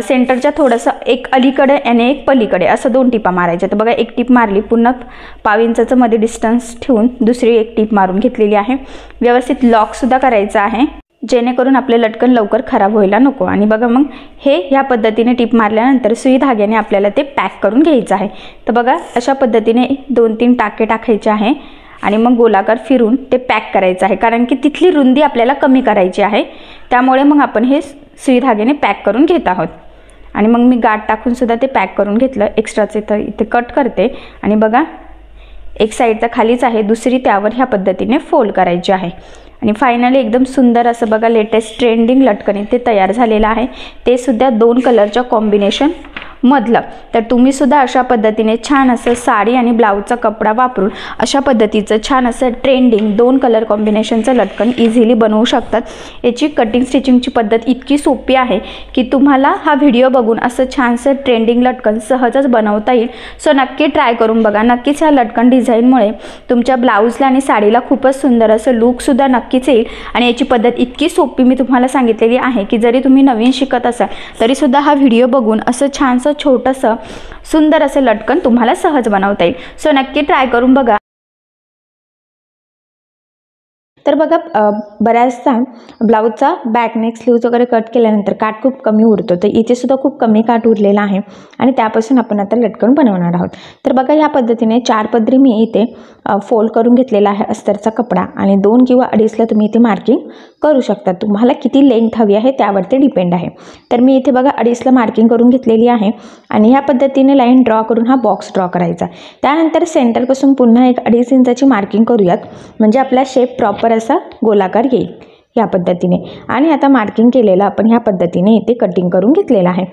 सेंटरच्या थोडंसं एक अलीकडे आणि एक पलीकडे असं 2 टिपा मारायच्या। तर बघा एक टीप मारली, पुन्हा 1.5 इंचाचं मध्ये डिस्टन्स ठेवून दुसरी एक टीप मारून घेतलेली आहे। व्यवस्थित लॉकसुद्धा करायचं आहे, जेणेकरून आपले लटकन लवकर खराब व्हायला नको। आणि बघा मग हे ह्या पद्धतीने टीप मारल्यानंतर सुई धाग्याने आपल्याला ते पॅक करून घ्यायचं आहे। तर बघा अशा पद्धतीने 2-3 टाके टाकायचे आहे आणि मग गोलाकार फिरून ते पॅक करायचं आहे, कारण की तिथली रुंदी आपल्याला कमी करायची आहे, त्यामुळे मग आपण हे सुई धाग्याने पॅक करून घेत आहोत। आणि मग मी गाठ टाकून सुद्धा ते पॅक करून घेतलं। एक्स्ट्राचे तर इथे कट करते आणि बघा एक साईडचा खालीच आहे, दुसरी त्यावर ह्या पद्धतीने फोल्ड करायची आहे। आणि फायनली एकदम सुंदर असं बघा लेटेस्ट ट्रेंडिंग लटकन इथे तयार झालेलं आहे, ते सुद्धा 2 कलरच्या कॉम्बिनेशन मधलं। तर तुम्ही सुद्धा अशा पद्धतीने छान असं साडी आणि ब्लाऊजचा कपडा वापरून अशा पद्धतीचं छान असं ट्रेंडिंग 2 कलर कॉम्बिनेशनचं लटकन इझिली बनवू शकतात। याची कटिंग स्टिचिंगची पद्धत इतकी सोपी आहे की तुम्हाला हा व्हिडिओ बघून असं छानसं ट्रेंडिंग लटकन सहजच बनवता येईल। सो नक्की ट्राय करून बघा। नक्कीच ह्या लटकन डिझाईनमुळे तुमच्या ब्लाऊजला आणि साडीला खूपच सुंदर असं लुकसुद्धा नक्कीच येईल। आणि याची पद्धत इतकी सोपी मी तुम्हाला सांगितलेली आहे की जरी तुम्ही नवीन शिकत असाल तरीसुद्धा हा व्हिडिओ बघून असं छानसं छोटंसं सुंदर असं लटकन तुम्हाला सहज बनवता येईल। सो नक्की ट्राय करून बघा। तर बघा बऱ्याचदा ब्लाऊजचा बॅक नेक स्लीव्ज वगैरे कट केल्यानंतर काठ खूप कमी उरतो, तर इथे सुद्धा खूप कमी काठ उरलेला आहे आणि त्यापासून आपण आता लटकन बनवणार आहोत। तर बघा ह्या पद्धतीने 4 पदरी मी इथे फोल्ड करून घेतलेला आहे अस्तरचा कपडा, आणि 2 किंवा 2.5ला तुम्ही इथे मार्किंग करू शकता, तुम्हाला किती लेंथ हवी आहे त्यावरती डिपेंड आहे। तर मी इथे बघा 2.5ला मार्किंग करून घेतलेली आहे आणि ह्या पद्धतीने लाईन ड्रॉ करून हा बॉक्स ड्रॉ करायचा। त्यानंतर सेंटरपासून पुन्हा एक 2.5 इंचाची मार्किंग करूयात, म्हणजे आपला शेप प्रॉपर असा गोलाकार येईल या पद्धतीने। आणि आता मार्किंग केलेलं आपण ह्या पद्धतीने इथे कटिंग करून घेतलेलं आहे।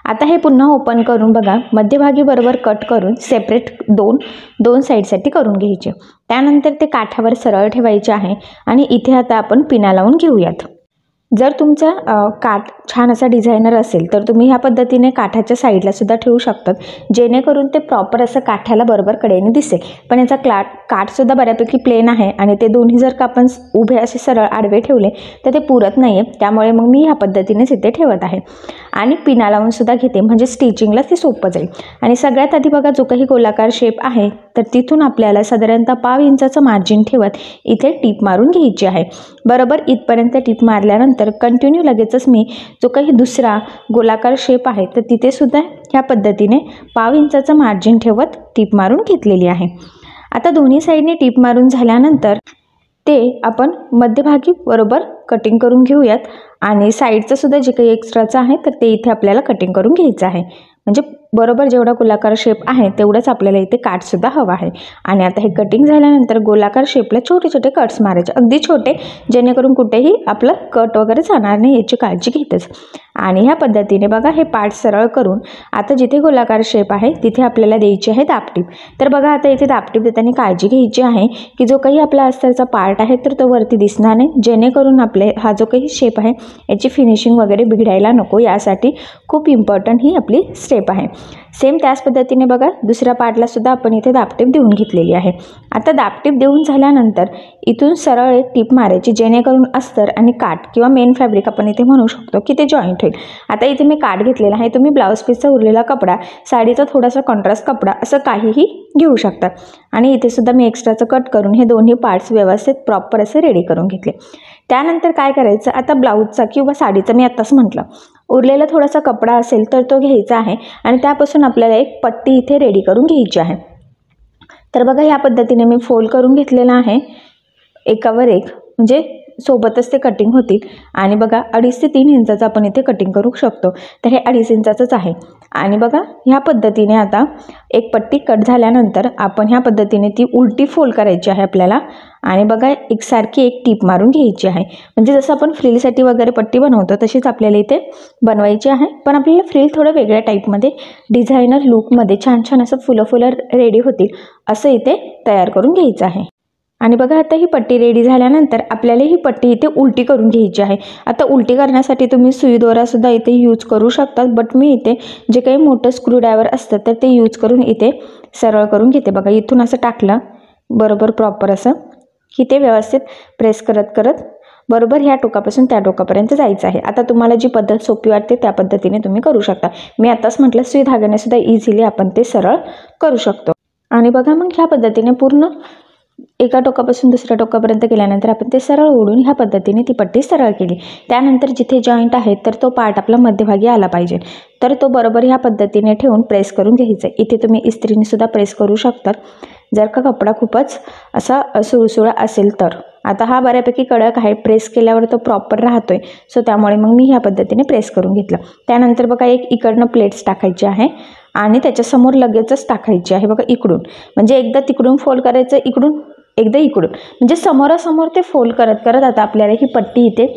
आता हे पुन्हा ओपन करून बघा मध्यभागी बरोबर कट करून सेपरेट 2 साईडसाठी करून घ्यायचे। त्यानंतर ते काठावर सरळ ठेवायचे आहे आणि इथे आता आपण पिना लावून घेऊयात। जर तुमचा काठ छान असा डिझायनर असेल तर तुम्ही ह्या पद्धतीने काठाच्या साईडला सुद्धा ठेवू शकतात, जेणेकरून ते प्रॉपर असं काठाला बरोबर कडेने दिसेल। पण याचा काठसुद्धा बऱ्यापैकी प्लेन आहे आणि ते दोन्ही जर का आपण उभे असे सरळ आडवे ठेवले तर ते पुरत नाही आहे, त्यामुळे मग मी ह्या पद्धतीनेच इथे ठेवत आहे आणि पिना लावून सुद्धा घेते, म्हणजे स्टिचिंगला ते सोपं जाईल। आणि सगळ्यात आधी बघा जो काही गोलाकार शेप आहे तर तिथून आपल्याला साधारणतः 1.5 इंचाचं मार्जिन ठेवत इथे टीप मारून घ्यायची आहे। बरोबर इथपर्यंत टीप मारल्यानंतर कंटिन्यू लगेचच मी जो काही दुसरा गोलाकार शेप आहे तर तिथे सुद्धा ह्या पद्धतीने 1.5 इंचाचं मार्जिन ठेवत टीप मारून घेतलेली आहे। आता दोन्ही साईडने टीप मारून झाल्यानंतर ते आपण मध्यभागी बरोबर कटिंग करून घेऊयात आणि साईडचं सुद्धा जे काही एक्स्ट्राचं आहे तर ते इथे आपल्याला कटिंग करून घ्यायचं आहे। म्हणजे बरोबर जेवढा गोलाकार शेप आहे तेवढंच आपल्याला इथे काठसुद्धा हवा आहे। आणि आता हे कटिंग झाल्यानंतर गोलाकार शेपला छोटे छोटे कट्स मारायचे, अगदी छोटे, जेणेकरून कुठेही आपलं कट वगैरे जाणार नाही याची काळजी घेतच। आणि ह्या पद्धतीने बघा हे पार्ट सरळ करून आता जिथे गोलाकार शेप आहे तिथे आपल्याला द्यायची आहे दापटीप। तर बघा आता इथे दापटीप देताना काळजी घ्यायची आहे की जो काही आपला अस्तरचा पार्ट आहे तर तो वरती दिसणार नाही, जेणेकरून आपले हा जो काही शेप आहे याची फिनिशिंग वगैरे बिघडायला नको, यासाठी खूप इम्पॉर्टंट ही आपली स्टेप आहे। सेम त्याच पद्धतीने बघा दुसऱ्या पार्टला सुद्धा आपण इथे दाबटीप देऊन घेतलेली आहे. आता दाबटीप देऊन झाल्यानंतर इथून सरळ एक टीप मारायची, जेणेकरून अस्तर आणि काठ किंवा मेन फॅब्रिक आपण इथे म्हणू शकतो की ते जॉईंट होईल. आता इथे मी काठ घेतलेला आहे, तुम्ही ब्लाऊज पीसचा उरलेला कपडा, साडीचा थोडासा कॉन्ट्रास्ट कपडा असं काहीही घेऊ शकता. आणि इथे सुद्धा मी एक्स्ट्राचं कट करून हे दोन्ही पार्ट्स व्यवस्थित प्रॉपर असे रेडी करून घेतले. त्यानंतर काय करायचं, आता ब्लाऊजचा किंवा साडीचा मी आत्ताच म्हटलं उरलेला थोडासा कपडा असेल तर तो घ्यायचा आहे आणि त्यापासून आपल्याला एक पट्टी इथे रेडी करून घ्यायची आहे. तर बघा ह्या पद्धतीने मी फोल्ड करून घेतलेला आहे एकावर एक, म्हणजे सोबतच ते कटिंग होतील. आणि बघा 2.5 ते 3 इंचाचं आपण इथे कटिंग करू शकतो, तर हे 2.5 इंचाचंच आहे. आणि बघा ह्या पद्धतीने आता एक पट्टी कट झाल्यानंतर आपण ह्या पद्धतीने ती उलटी फोल्ड करायची आहे आपल्याला. आणि बघा एकसारखी एक टीप मारून घ्यायची आहे, म्हणजे जसं आपण फ्रिलसाठी वगैरे पट्टी बनवतो तशीच आपल्याला इथे बनवायची आहे. पण आपल्याला फ्रिल थोडं वेगळ्या टाईपमध्ये डिझायनर लुकमध्ये छान छान असं फुलं रेडी होतील असं इथे तयार करून घ्यायचं आहे. आणि बघा आता ही पट्टी रेडी झाल्यानंतर आपल्याला ही पट्टी इथे उलटी करून घ्यायची आहे. आता उलटी करण्यासाठी तुम्ही सुई दोरासुद्धा इथे यूज करू शकतात, बट मी इथे जे काही मोठं स्क्रूड्रायव्हर असतं तर ते यूज करून इथे सरळ करून घेते. बघा इथून असं टाकलं बरोबर प्रॉपर असं की ते व्यवस्थित प्रेस करत करत बरोबर ह्या टोकापासून त्या टोकापर्यंत जायचं आहे. आता तुम्हाला जी पद्धत सोपी वाटते त्या पद्धतीने तुम्ही करू शकता. मी आताच म्हटलं सुई धाग्याने सुद्धा इझिली आपण ते सरळ करू शकतो. आणि बघा मग ह्या पद्धतीने पूर्ण एका टोकापासून दुसऱ्या टोकापर्यंत केल्यानंतर आपण ते सरळ ओढून ह्या पद्धतीने ती पट्टी सरळ केली. त्यानंतर जिथे जॉईंट आहे तर तो पार्ट आपला मध्यभागी आला पाहिजे, तर तो बरोबर ह्या पद्धतीने ठेवून प्रेस करून घ्यायचा. इथे तुम्ही इस्त्रीने सुद्धा प्रेस करू शकतात जर का कपडा खूपच असा सुळसुळा असेल तर. आता हा बऱ्यापैकी कडक आहे, प्रेस केल्यावर तो प्रॉपर राहतोय, सो त्यामुळे मग मी ह्या पद्धतीने प्रेस करून घेतलं. त्यानंतर बघा एक इकडनं प्लेट्स टाकायची आहे आणि त्याच्यासमोर लगेचच टाकायची आहे. बघा इकडून, म्हणजे एकदा तिकडून फोल्ड करायचं, इकडून एकदा इकडून, म्हणजे समोरासमोर ते फोल्ड करत करत आता आपल्याला ही पट्टी इथे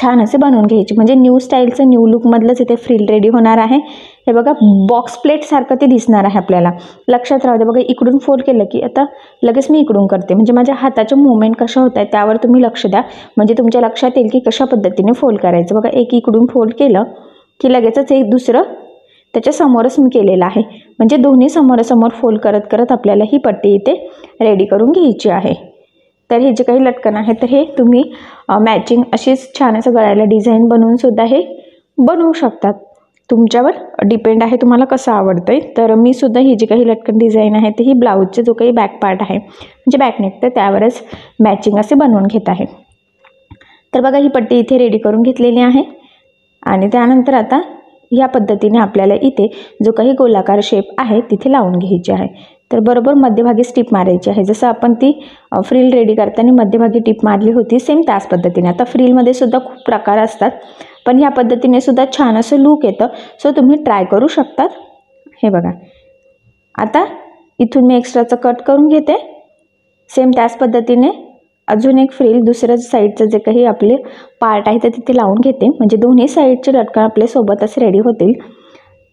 छान असे बनवून घ्यायची. म्हणजे न्यू स्टाईलचं न्यू लुकमधलंच इथे फ्रिल रेडी होणार आहे. हे बघा बॉक्स प्लेटसारखं ते दिसणार आहे आपल्याला, लक्षात राहू दे. बघा इकडून फोल्ड केलं की आता लगेच मी इकडून करते, म्हणजे माझ्या हाताच्या मुवमेंट कशा होत आहेत त्यावर तुम्ही लक्ष द्या, म्हणजे तुमच्या लक्षात येईल की कशा पद्धतीने फोल्ड करायचं. बघा एक इकडून फोल्ड केलं की लगेचच एक दुसरं त्याच्या समोरच मी केलेलं आहे, म्हणजे दोन्ही समोरासमोर फोल्ड करत करत आपल्याला ही पट्टी इथे रेडी करून घ्यायची आहे. तर हे जे काही लटकन आहे तर हे तुम्ही मॅचिंग अशीच छान असं गळ्याला डिझाईन बनवून सुद्धा हे बनवू शकतात. तुमच्यावर डिपेंड आहे तुम्हाला कसं आवडतं आहे. तर मी सुद्धा ही जी काही लटकन डिझाईन आहे ते ही ब्लाऊजचे जो काही बॅक पार्ट आहे म्हणजे बॅकनेक तर त्यावरच मॅचिंग असे बनवून घेत आहे. तर बघा ही पट्टी इथे रेडी करून घेतलेली आहे. आणि त्यानंतर आता ह्या पद्धतीने आपल्याला इथे जो काही गोलाकार शेप आहे तिथे लावून घ्यायची आहे. तर बरोबर मध्यभागी टिप मारायची आहे, जसं आपण ती फ्रिल रेडी करताना मध्यभागी टिप मारली होती सेम त्याच पद्धतीने. आता फ्रिलमध्ये सुद्धा खूप प्रकार असतात, पण ह्या पद्धतीने सुद्धा छान असं लूक येतं, सो तुम्ही ट्राय करू शकतात. हे बघा आता इथून मी एक्स्ट्राचं कट करून घेते. सेम त्याच पद्धतीने अजून एक फ्रिल दुसऱ्या साईडचं जे काही आपले पार्ट आहे ते तिथे लावून घेते, म्हणजे दोन्ही साईडचे लटकन आपले सोबतच रेडी होतील.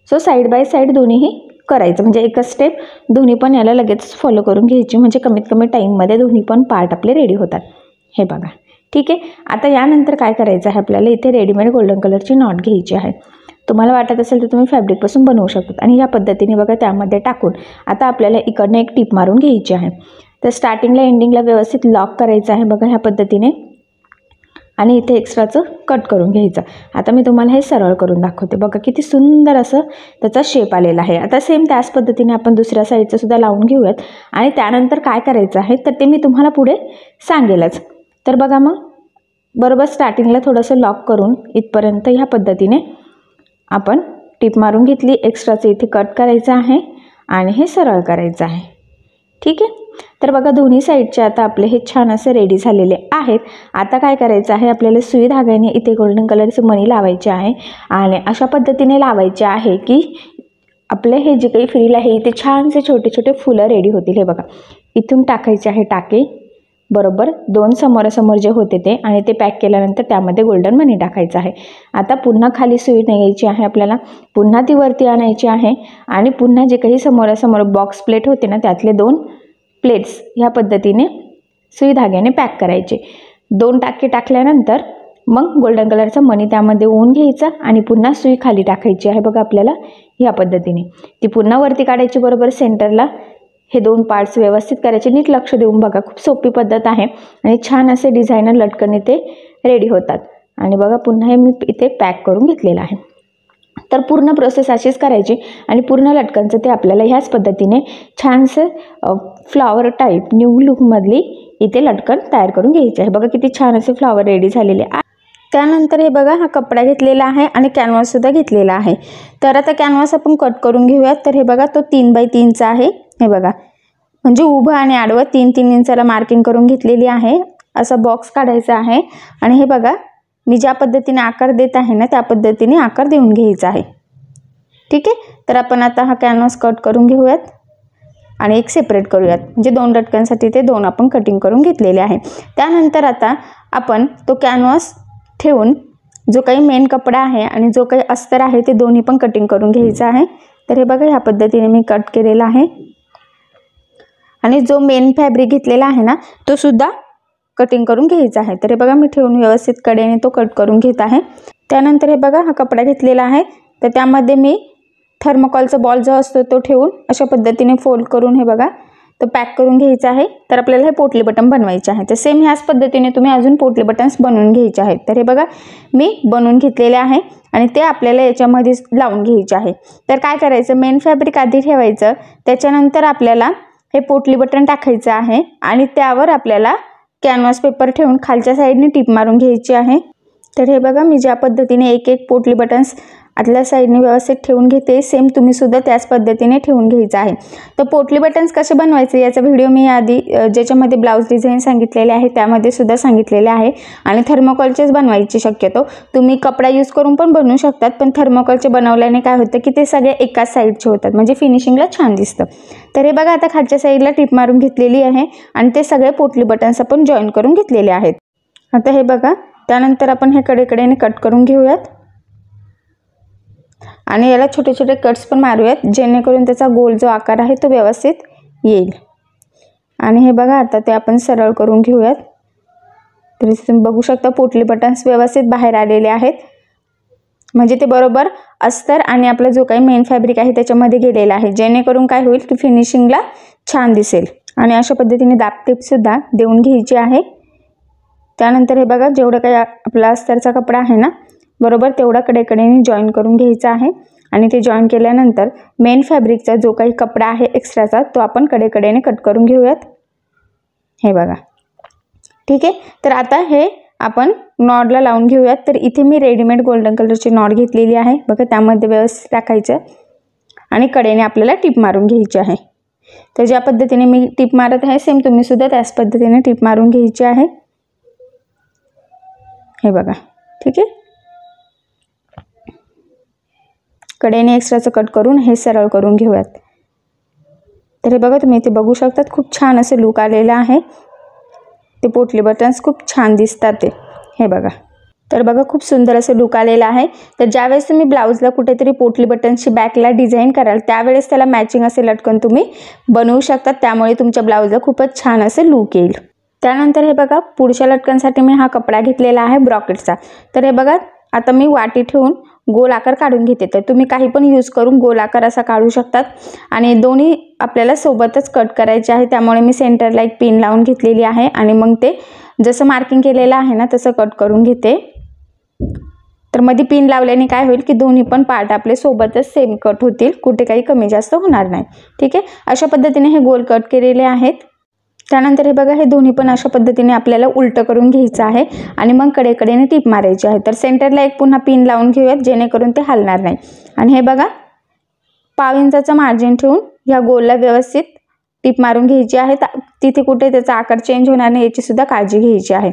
सो साईड बाय साईड दोन्हीही करायचं, म्हणजे एकच स्टेप दोन्ही पण याला लगेच फॉलो करून घ्यायची, म्हणजे कमीत कमी टाईममध्ये दोन्ही पण पार्ट आपले रेडी होतात. हे बघा ठीक आहे. आता यानंतर काय करायचं आहे आपल्याला इथे रेडीमेड गोल्डन कलरची नॉट घ्यायची आहे. तुम्हाला वाटत असेल तर तुम्ही फॅब्रिकपासून बनवू शकतात. आणि या पद्धतीने बघा त्यामध्ये टाकून आता आपल्याला इकडनं एक टीप मारून घ्यायची आहे. तर स्टार्टिंगला एंडिंगला व्यवस्थित लॉक करायचं आहे बघा ह्या पद्धतीने, आणि इथे एक्स्ट्राचं कट करून घ्यायचं. आता मी तुम्हाला हे सरळ करून दाखवते. बघा किती सुंदर असं त्याचा शेप आलेला आहे. आता सेम त्याच पद्धतीने आपण दुसऱ्या साईडचं सुद्धा लावून घेऊयात, आणि त्यानंतर काय करायचं आहे तर ते मी तुम्हाला पुढे सांगेलच. तर बघा मग बरोबर स्टार्टिंगला थोडंसं लॉक करून इथपर्यंत ह्या पद्धतीने आपण टिप मारून घेतली. एक्स्ट्राचं इथे कट करायचं आहे आणि हे सरळ करायचं आहे. ठीक आहे. तर बघा दोन्ही साईडचे आता आपले हे छान असे रेडी झालेले आहेत. आता काय करायचं आहे आपल्याला सुई धाग्याने इथे गोल्डन कलरचे मणी लावायचे आहे, आणि अशा पद्धतीने लावायचे आहे की आपले हे जे काही फ्रिल आहे इथे छानसे छोटे छोटे फुलं रेडी होतील. हे बघा इथून टाकायचे आहे टाके बरोबर दोन समोरासमोर जे होते ते, आणि ते पॅक केल्यानंतर त्यामध्ये गोल्डन मनी टाकायचं आहे. आता पुन्हा खाली सुई न्यायची आहे आपल्याला, पुन्हा ती वरती आणायची आहे, आणि पुन्हा जे काही समोरासमोर बॉक्स प्लेट होते ना त्यातले 2 प्लेट्स ह्या पद्धतीने सुई धाग्याने पॅक करायचे. 2 टाके टाकल्यानंतर मग गोल्डन कलरचा मणी त्यामध्ये ओवून घ्यायचा आणि पुन्हा सुई खाली टाकायची आहे बघा आपल्याला ह्या पद्धतीने. ती पुन्हा वरती काढायची बरोबर सेंटरला. हे 2 पार्ट्स व्यवस्थित करायचे. नीट लक्ष देऊन बघा, खूप सोपी पद्धत आहे आणि छान असे डिझायनर लटकन इथे रेडी होतात. आणि बघा पुन्हा हे मी इथे पॅक करून घेतलेलं आहे. तर पूर्ण प्रोसेस अशीच करायची आणि पूर्ण लटकनचं ते आपल्याला ह्याच पद्धतीने छानसं फ्लॉवर टाईप न्यू लुकमधली इथे लटकन तयार करून घ्यायची आहे. बघा किती छान असे फ्लॉवर रेडी झालेले आहे. त्यानंतर हे बघा हा कपडा घेतलेला आहे आणि कॅनव्हाससुद्धा घेतलेला आहे. तर आता कॅनव्हास आपण कट करून घेऊयात. तर हे बघा तो 3x3चा आहे. हे बघा म्हणजे उभं आणि आडवं 3-3 इंचाला मार्किंग करून घेतलेली आहे. असा बॉक्स काढायचा आहे आणि हे बघा मी ज्या पद्धतीने आकार देत आहे ना त्या पद्धतीने आकार देऊन घ्यायचा आहे. ठीक आहे. तर आपण आता हा कॅनव्हास कट करून घेऊयात आणि एक सेपरेट करूयात. म्हणजे 2 लटकनसाठी ते 2 आपण कटिंग करून घेतलेले आहे. त्यानंतर आता आपण तो कॅनव्हास ठेवून जो काही मेन कपडा आहे आणि जो काही अस्तर आहे ते दोन्ही पण कटिंग करून घ्यायचं आहे. तर हे बघा ह्या पद्धतीने मी कट केलेला आहे आणि जो मेन फॅब्रिक घेतलेला आहे ना तो सुद्धा कटिंग करून घ्यायचा आहे. तर हे बघा मी ठेवून व्यवस्थित कडेने तो कट करून घेत आहे. त्यानंतर हे बघा हा कपडा घेतलेला आहे. तर त्यामध्ये मी थर्मोकॉलचा बॉल जो असतो तो ठेवून अशा पद्धतीने फोल्ड करून हे बघा तो पॅक करून घ्यायचा आहे. तर आपल्याला हे पोटली बटन बनवायचे आहे. तर सेम ह्याच पद्धतीने तुम्ही अजून पोटली बटन्स बनवून घ्यायचे आहेत. तर हे बघा मी बनवून घेतलेले आहे आणि ते आपल्याला याच्यामध्ये लावून घ्यायचे आहे. तर काय करायचं, मेन फॅब्रिक आधी ठेवायचं, त्याच्यानंतर आपल्याला हे पोटली बटन टाकायचं आहे आणि त्यावर आपल्याला कॅनव्हास पेपर ठेवून खालच्या साईडने टिप मारून घ्यायची आहे. तर हे बघा मी ज्या पद्धतीने एक एक पोटली बटन्स आतल्या साईडने व्यवस्थित ठेवून घेते, सेम तुम्ही सुद्धा त्याच पद्धतीने ठेवून घ्यायचं आहे. तर पोटली बटन्स कसे बनवायचे याचा व्हिडिओ मी आधी ज्याच्यामध्ये ब्लाऊज डिझाईन सांगितलेले आहे त्यामध्ये सुद्धा सांगितलेले आहे. आणि थर्मोकॉलचेच बनवायचे शक्यतो. तुम्ही कपडा यूज करून पण बनवू शकतात, पण थर्मोकॉलचे बनवल्याने काय होतं की ते सगळे एकाच साईडचे होतात, म्हणजे फिनिशिंगला छान दिसतं. तर हे बघा आता खालच्या साईडला टिप मारून घेतलेली आहे आणि ते सगळे पोटली बटन्स आपण जॉईन करून घेतलेले आहेत. आता हे बघा त्यानंतर आपण हे कडेकडेने कट करून घेऊयात आणि याला छोटे छोटे कट्स पण मारूयात जेणेकरून त्याचा गोल जो आकार आहे तो व्यवस्थित येईल. आणि हे बघा आता ते आपण सरळ करून घेऊयात. तर तुम्ही बघू शकता पोटली बटन्स व्यवस्थित बाहेर आलेले आहेत, म्हणजे ते बरोबर अस्तर आणि आपला जो काही मेन फॅब्रिक आहे त्याच्यामध्ये गेलेला आहे, जेणेकरून काय होईल की फिनिशिंगला छान दिसेल. आणि अशा पद्धतीने दाब टिपसुद्धा देऊन घ्यायची आहे. त्यानंतर हे बघा जेवढं काही आपला अस्तरचा कपडा आहे ना बरोबर तेवढा कडेकडेने जॉईन करून घ्यायचा आहे. आणि ते जॉईन केल्यानंतर मेन फॅब्रिकचा जो काही कपडा आहे एक्स्ट्राचा तो आपण कडेकडेने कट करून घेऊयात. हे बघा ठीक आहे. तर आता हे आपण नॉडला लावून घेऊयात. तर इथे मी रेडीमेड गोल्डन कलरची नॉड घेतलेली आहे बघा, त्यामध्ये व्यवस्थित टाकायचं आणि कडेने आपल्याला टिप मारून घ्यायची आहे. तर ज्या पद्धतीने मी टिप मारत आहे सेम तुम्ही सुद्धा त्याच पद्धतीने टिप मारून घ्यायची आहे. हे बघा ठीक आहे. कडेने एक्स्ट्राचं कट करून हे सरळ करून घेऊयात. तर हे बघा तुम्ही इथे बघू शकतात खूप छान असं लुक आलेलं आहे. ते पोटली बटन्स खूप छान दिसतात ते. हे बघा तर बघा खूप सुंदर असं लुक आलेलं आहे. तर ज्यावेळेस तुम्ही ब्लाऊजला कुठेतरी पोटली बटन्सची बॅकला डिझाईन कराल त्यावेळेस त्याला मॅचिंग असे लटकन तुम्ही बनवू शकतात, त्यामुळे तुमच्या ब्लाऊजला खूपच छान असं लुक येईल. त्यानंतर हे बघा पुढच्या लटकनसाठी मी हा कपडा घेतलेला आहे ब्रॉकेटचा. तर हे बघा आता मी वाटी ठेवून गोल आकार काढून घेते. तर तुम्ही काही पण यूज करून गोल आकार असा काढू शकतात आणि दोन्ही आपल्याला सोबतच कट करायचे आहे, त्यामुळे मी सेंटरला एक पिन लावून घेतलेली आहे आणि मग ते जसं मार्किंग केलेलं आहे ना तसं कट करून घेते. तर मध्ये पिन लावल्याने काय होईल की दोन्ही पण पार्ट आपले सोबतच सेम कट होतील, कुठे काही कमी जास्त होणार नाही. ठीक आहे. अशा पद्धतीने हे गोल कट केलेले आहेत. त्यानंतर हे बघा हे दोन्ही पण अशा पद्धतीने आपल्याला उलटं करून घ्यायचं आहे आणि मग कडेकडेने टिप मारायची आहे. तर सेंटरला एक पुन्हा पिन लावून घेऊयात जेणेकरून ते हलणार नाही. आणि हे बघा 1/2 इंचाचं मार्जिन ठेवून ह्या गोलला व्यवस्थित टिप मारून घ्यायची आहे. तिथे कुठे त्याचा आकार चेंज होणार नाही याची सुद्धा काळजी घ्यायची आहे.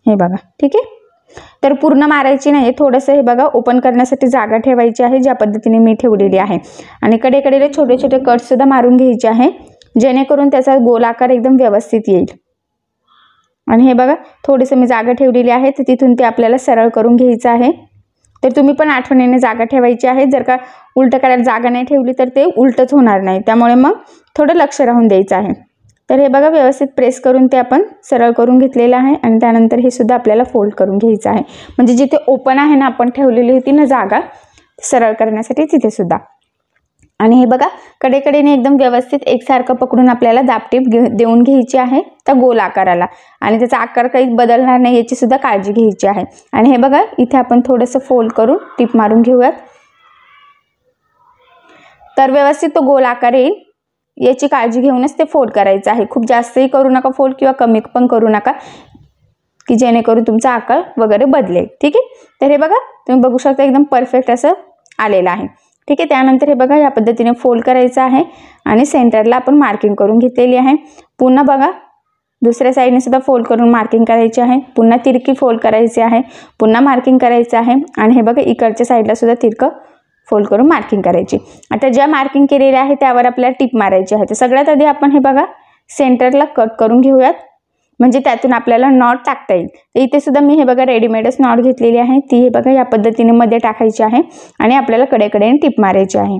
हे बघा ठीक आहे. तर पूर्ण मारायची नाही, थोडंसं हे बघा ओपन करण्यासाठी जागा ठेवायची आहे ज्या पद्धतीने मी ठेवलेली आहे. आणि कडेकडेले छोटे छोटे कटसुद्धा मारून घ्यायचे आहे जेणेकरून त्याचा गोल आकार एकदम व्यवस्थित येईल. आणि हे बघा थोडीसं मी जागा ठेवलेली आहे तर तिथून ते आपल्याला सरळ करून घ्यायचं आहे. तर तुम्ही पण आठवणीने जागा ठेवायची आहे. जर का उलटं करायला जागा नाही ठेवली तर ते उलटंच होणार नाही, त्यामुळे मग थोडं लक्ष राहून द्यायचं आहे. तर हे बघा व्यवस्थित प्रेस करून ते आपण सरळ करून घेतलेलं आहे आणि त्यानंतर हे सुद्धा आपल्याला फोल्ड करून घ्यायचं आहे. म्हणजे जिथे ओपन आहे ना आपण ठेवलेली होती ना जागा सरळ करण्यासाठी तिथे सुद्धा. आणि हे बघा कडेकडेने एकदम व्यवस्थित एकसारखं पकडून आपल्याला दाबटीप देऊन घ्यायची आहे त्या गोल आकाराला आणि त्याचा आकार काही बदलणार नाही याची सुद्धा काळजी घ्यायची आहे. आणि हे बघा इथे आपण थोडंसं फोल्ड करून टीप मारून घेऊयात. तर व्यवस्थित तो गोल आकार येईल याची काळजी घेऊनच ते फोल्ड करायचं आहे. खूप जास्तही करू नका फोल्ड किंवा कमी पण करू नका की जेणेकरून तुमचा आकार वगैरे बदलेल. ठीक आहे. तर हे बघा तुम्ही बघू शकता एकदम परफेक्ट असं आलेलं आहे. ठीक आहे. त्यानंतर हे बघा या पद्धतीने फोल्ड करायचं आहे आणि सेंटरला आपण मार्किंग करून घेतलेली आहे. पुन्हा बघा दुसऱ्या साईडने सुद्धा फोल्ड करून मार्किंग करायची आहे. पुन्हा तिरकी फोल्ड करायची आहे. पुन्हा मार्किंग करायचं आहे आणि हे बघा इकडच्या साईडला सुद्धा तिरकं फोल्ड करून मार्किंग करायची. आता ज्या मार्किंग केलेल्या आहे त्यावर आपल्याला टिप मारायची आहे. तर सगळ्यात आधी आपण हे बघा सेंटरला कट करून घेऊयात म्हणजे त्यातून आपल्याला नॉट टाकता येईल. तर इथे सुद्धा मी हे बघा रेडीमेडच नॉट घेतलेली आहे. ती हे बघा या पद्धतीने मध्ये टाकायची आहे आणि आपल्याला कडेकडेने टिप मारायची आहे.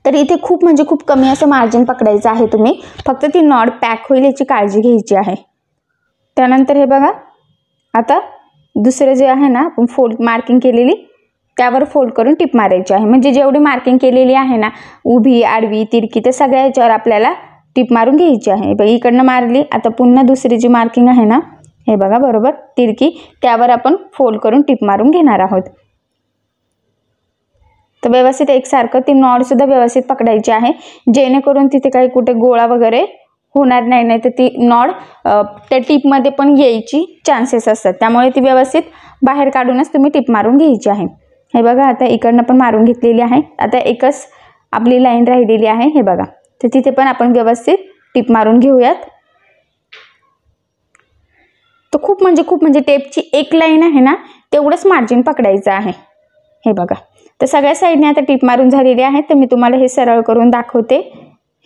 तर इथे खूप म्हणजे खूप कमी असं मार्जिन पकडायचं आहे. तुम्ही फक्त ती नॉट पॅक होईल याची काळजी घ्यायची आहे. त्यानंतर हे बघा आता दुसरं जे आहे ना आपण फोल्ड मार्किंग केलेली त्यावर फोल्ड करून टिप मारायची आहे. म्हणजे जेवढी मार्किंग केलेली आहे ना उभी आडवी तिरकी तर सगळ्या याच्यावर आपल्याला टिप मारून घ्यायची आहे. बघा इकडनं मारली. आता पुन्हा दुसरी जी मार्किंग आहे ना हे बघा बरोबर तिरकी त्यावर आपण फोल्ड करून टिप मारून घेणार आहोत. तर व्यवस्थित एकसारखं ती नॉट सुद्धा व्यवस्थित पकडायची आहे जेणेकरून तिथे काही कुठे गोळा वगैरे होणार नाही. तर ती नॉट त्या टिपमध्ये पण यायची चान्सेस असतात. त्यामुळे ती व्यवस्थित बाहेर काढूनच तुम्ही टिप मारून घ्यायची आहे. हे बघा आता इकडनं पण मारून घेतलेली आहे. आता एकच आपली लाईन राहिलेली आहे. हे बघा तर तिथे पण आपण व्यवस्थित टिप मारून घेऊयात. तर खूप म्हणजे टेपची एक लाईन आहे ना तेवढंच मार्जिन पकडायचं आहे. हे बघा तर सगळ्या साईडने आता टिप मारून झालेली आहे. तर मी तुम्हाला हे सरळ करून दाखवते.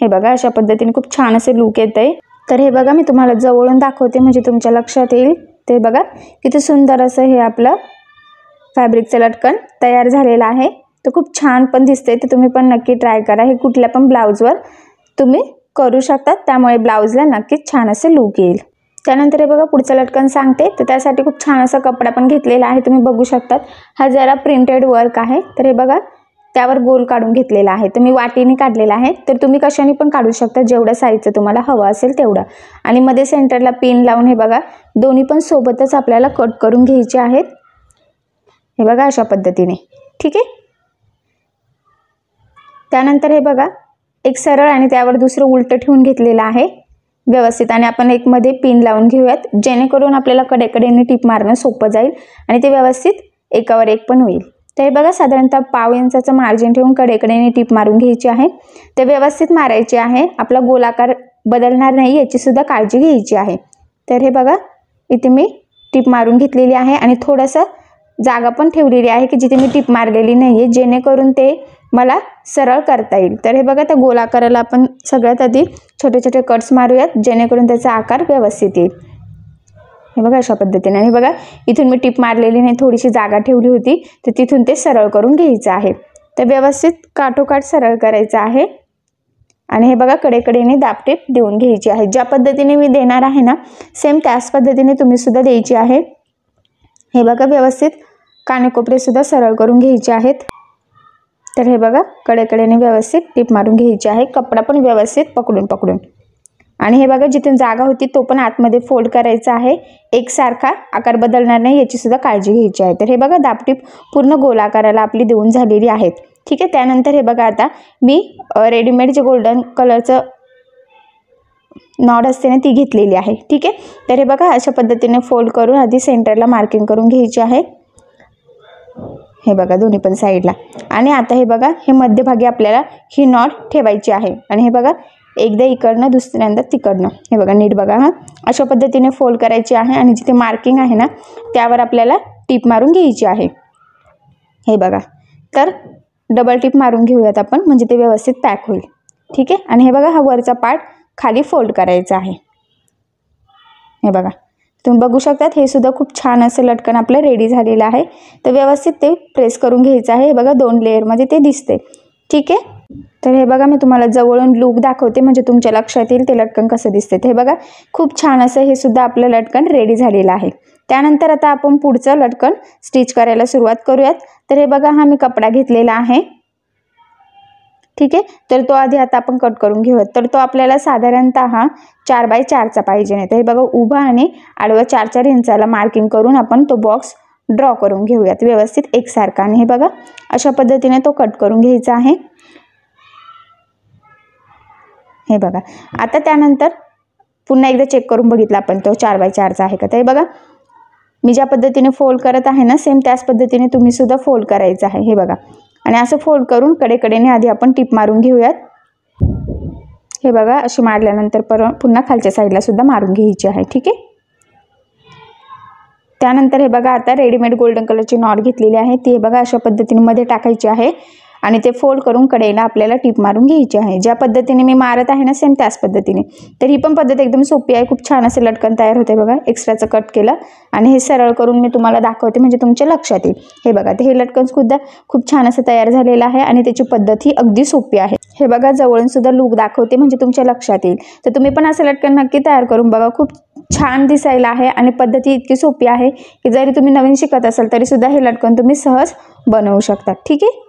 हे बघा अशा पद्धतीने खूप छान असे लुक येत आहे. तर हे बघा मी तुम्हाला जवळून दाखवते म्हणजे तुमच्या लक्षात येईल. ते बघा किती सुंदर असं हे आपलं फॅब्रिकचं लटकन तयार झालेलं आहे. तर खूप छान पण दिसते. तर तुम्ही पण नक्की ट्राय करा. हे कुठल्या पण ब्लाऊजवर तुम्ही करू शकता. त्यामुळे ब्लाऊजला नक्कीच छान असं लुक येईल. त्यानंतर हे बघा पुढचं लटकन सांगते. तर त्यासाठी खूप छान असा कपडा पण घेतलेला आहे. तुम्ही बघू शकतात हा जरा प्रिंटेड वर्क आहे. तर हे बघा त्यावर गोल काढून घेतलेला आहे. तर मी वाटीने काढलेला आहे. तर तुम्ही कशाने पण काढू शकता जेवढं साईजचं तुम्हाला हवं असेल तेवढं. आणि मध्ये सेंटरला पिन लावून हे बघा दोन्ही पण सोबतच आपल्याला कट करून घ्यायचे आहेत. हे बघा अशा पद्धतीने. ठीक आहे. त्यानंतर हे बघा एक सरळ आणि त्यावर दुसरं उलटं ठेवून घेतलेलं आहे व्यवस्थित आणि आपण एक मध्ये पिन लावून घेऊयात जेणेकरून आपल्याला कडेकडेने टिप मारणं सोपं जाईल आणि ते व्यवस्थित एकावर एक पण होईल. तर हे बघा साधारणतः पाव इंचाचं मार्जिन ठेवून कडेकडेने टिप मारून घ्यायची आहे. ते व्यवस्थित मारायचे आहे. आपला गोलाकार बदलणार नाही याची सुद्धा काळजी घ्यायची आहे. तर हे बघा इथे मी टिप मारून घेतलेली आहे आणि थोडंसं जागा पण ठेवलेली आहे की जिथे मी टिप मारलेली नाही आहे जेणेकरून ते मला सरळ करता येईल. तर हे बघा त्या गोलाकाराला आपण सगळ्यात आधी छोटे छोटे कट्स मारूयात जेणेकरून त्याचा आकार व्यवस्थित येईल. हे बघा अशा पद्धतीने. आणि बघा इथून मी टिप मारलेली नाही थोडीशी जागा ठेवली होती तर तिथून ते सरळ करून घ्यायचं आहे. तर व्यवस्थित काठोकाठ सरळ करायचं आहे आणि हे बघा कडेकडेने दाबटीप देऊन घ्यायची आहे. ज्या पद्धतीने मी देणार आहे ना सेम त्याच पद्धतीने तुम्ही सुद्धा द्यायची आहे. हे बघा व्यवस्थित कानेकोपरे सुद्धा सरळ करून घ्यायचे आहेत. तर हे बघा कडेकडेने व्यवस्थित टिप मारून घ्यायची आहे. कपडा पण व्यवस्थित पकडून आणि हे बघा जिथून जागा होती तो पण आतमध्ये फोल्ड करायचा आहे. एकसारखा आकार बदलणार नाही याची सुद्धा काळजी घ्यायची आहे. तर हे बघा दाबटीप पूर्ण गोलाकाराला आपली देऊन झालेली आहेत. ठीक आहे. त्यानंतर हे बघा आता मी रेडीमेड जे गोल्डन कलरचं नॉट असते ना ती घेतलेली आहे. ठीक आहे. तर हे बघा अशा पद्धतीने फोल्ड करून आधी सेंटरला मार्किंग करून घ्यायची आहे. हे बघा दोन्ही पण साईडला. आणि आता हे बघा हे मध्यभागी आपल्याला ही नॉट ठेवायची आहे. आणि हे बघा एकदा इकडनं दुसऱ्यांदा तिकडनं हे बघा नीट बघा. हां अशा पद्धतीने फोल्ड करायची आहे आणि जिथे मार्किंग आहे ना त्यावर आपल्याला टिप मारून घ्यायची आहे. हे बघा तर डबल टिप मारून घेऊयात आपण म्हणजे ते व्यवस्थित पॅक होईल. ठीक आहे. आणि हे बघा हा वरचा पार्ट खाली फोल्ड करायचा आहे. हे बघा तुम्ही बघू शकतात हे सुद्धा खूप छान असं लटकन आपलं रेडी झालेलं आहे. तर व्यवस्थित ते प्रेस करून घ्यायचं आहे. हे बघा 2 लेअरमध्ये ते दिसते. ठीक आहे. तर हे बघा, मी तुम्हाला जवळून लूक दाखवते म्हणजे तुमच्या लक्षात येईल ते लटकन कसं दिसते. हे बघा, खूप छान असं हे सुद्धा आपलं लटकन रेडी झालेलं आहे. त्यानंतर आता आपण पुढचं लटकन स्टिच करायला सुरुवात करूयात. तर हे बघा, हा मी कपडा घेतलेला आहे. ठीक आहे, तर तो आधी आता आपण कट करून घेऊयात. तर तो आपल्याला साधारणतः 4x4चा पाहिजे नाही. तर हे बघा, उभा आणि आडवा 4-4 इंचाला मार्किंग करून आपण तो बॉक्स ड्रॉ करून घेऊयात व्यवस्थित एकसारखा. आणि हे बघा, अशा पद्धतीने तो कट करून घ्यायचा आहे. हे बघा, आता त्यानंतर पुन्हा एकदा चेक करून बघितलं आपण तो 4x4चा आहे का. तर हे बघा, मी ज्या पद्धतीने फोल्ड करत आहे ना, सेम त्याच पद्धतीने तुम्ही सुद्धा फोल्ड करायचं आहे. हे बघा, आणि असं फोल्ड करून कडेकडेने आधी आपण टिप मारून घेऊयात. हे बघा, अशी मारल्यानंतर पुन्हा खालच्या साईडला सुद्धा मारून घ्यायची आहे. ठीक आहे, त्यानंतर हे बघा, आता रेडीमेड गोल्डन कलरची नॉट घेतलेली आहे. ती हे बघा अशा पद्धतीने मध्ये टाकायची आहे आणि ते फोल्ड करून कडेला आपल्याला टिप मारून घ्यायची आहे. ज्या पद्धतीने मी मारत आहे ना, सेम त्याच पद्धतीने. तर ही पण पद्धत एकदम सोपी आहे. खूप छान असे लटकन तयार होते. बघा, एक्स्ट्राचं कट केलं आणि हे सरळ करून मी तुम्हाला दाखवते म्हणजे तुमच्या लक्षात येईल. हे बघा, तर हे लटकन सुद्धा खूप छान असं तयार झालेलं आहे आणि त्याची पद्धत ही अगदी सोपी आहे. हे बघा, जवळून सुद्धा लूक दाखवते म्हणजे तुमच्या लक्षात येईल. तर तुम्ही पण असं लटकन नक्की तयार करून बघा. खूप छान दिसायला आहे आणि पद्धती इतकी सोपी आहे की जरी तुम्ही नवीन शिकत असाल तरी सुद्धा हे लटकन तुम्ही सहज बनवू शकता. ठीक आहे,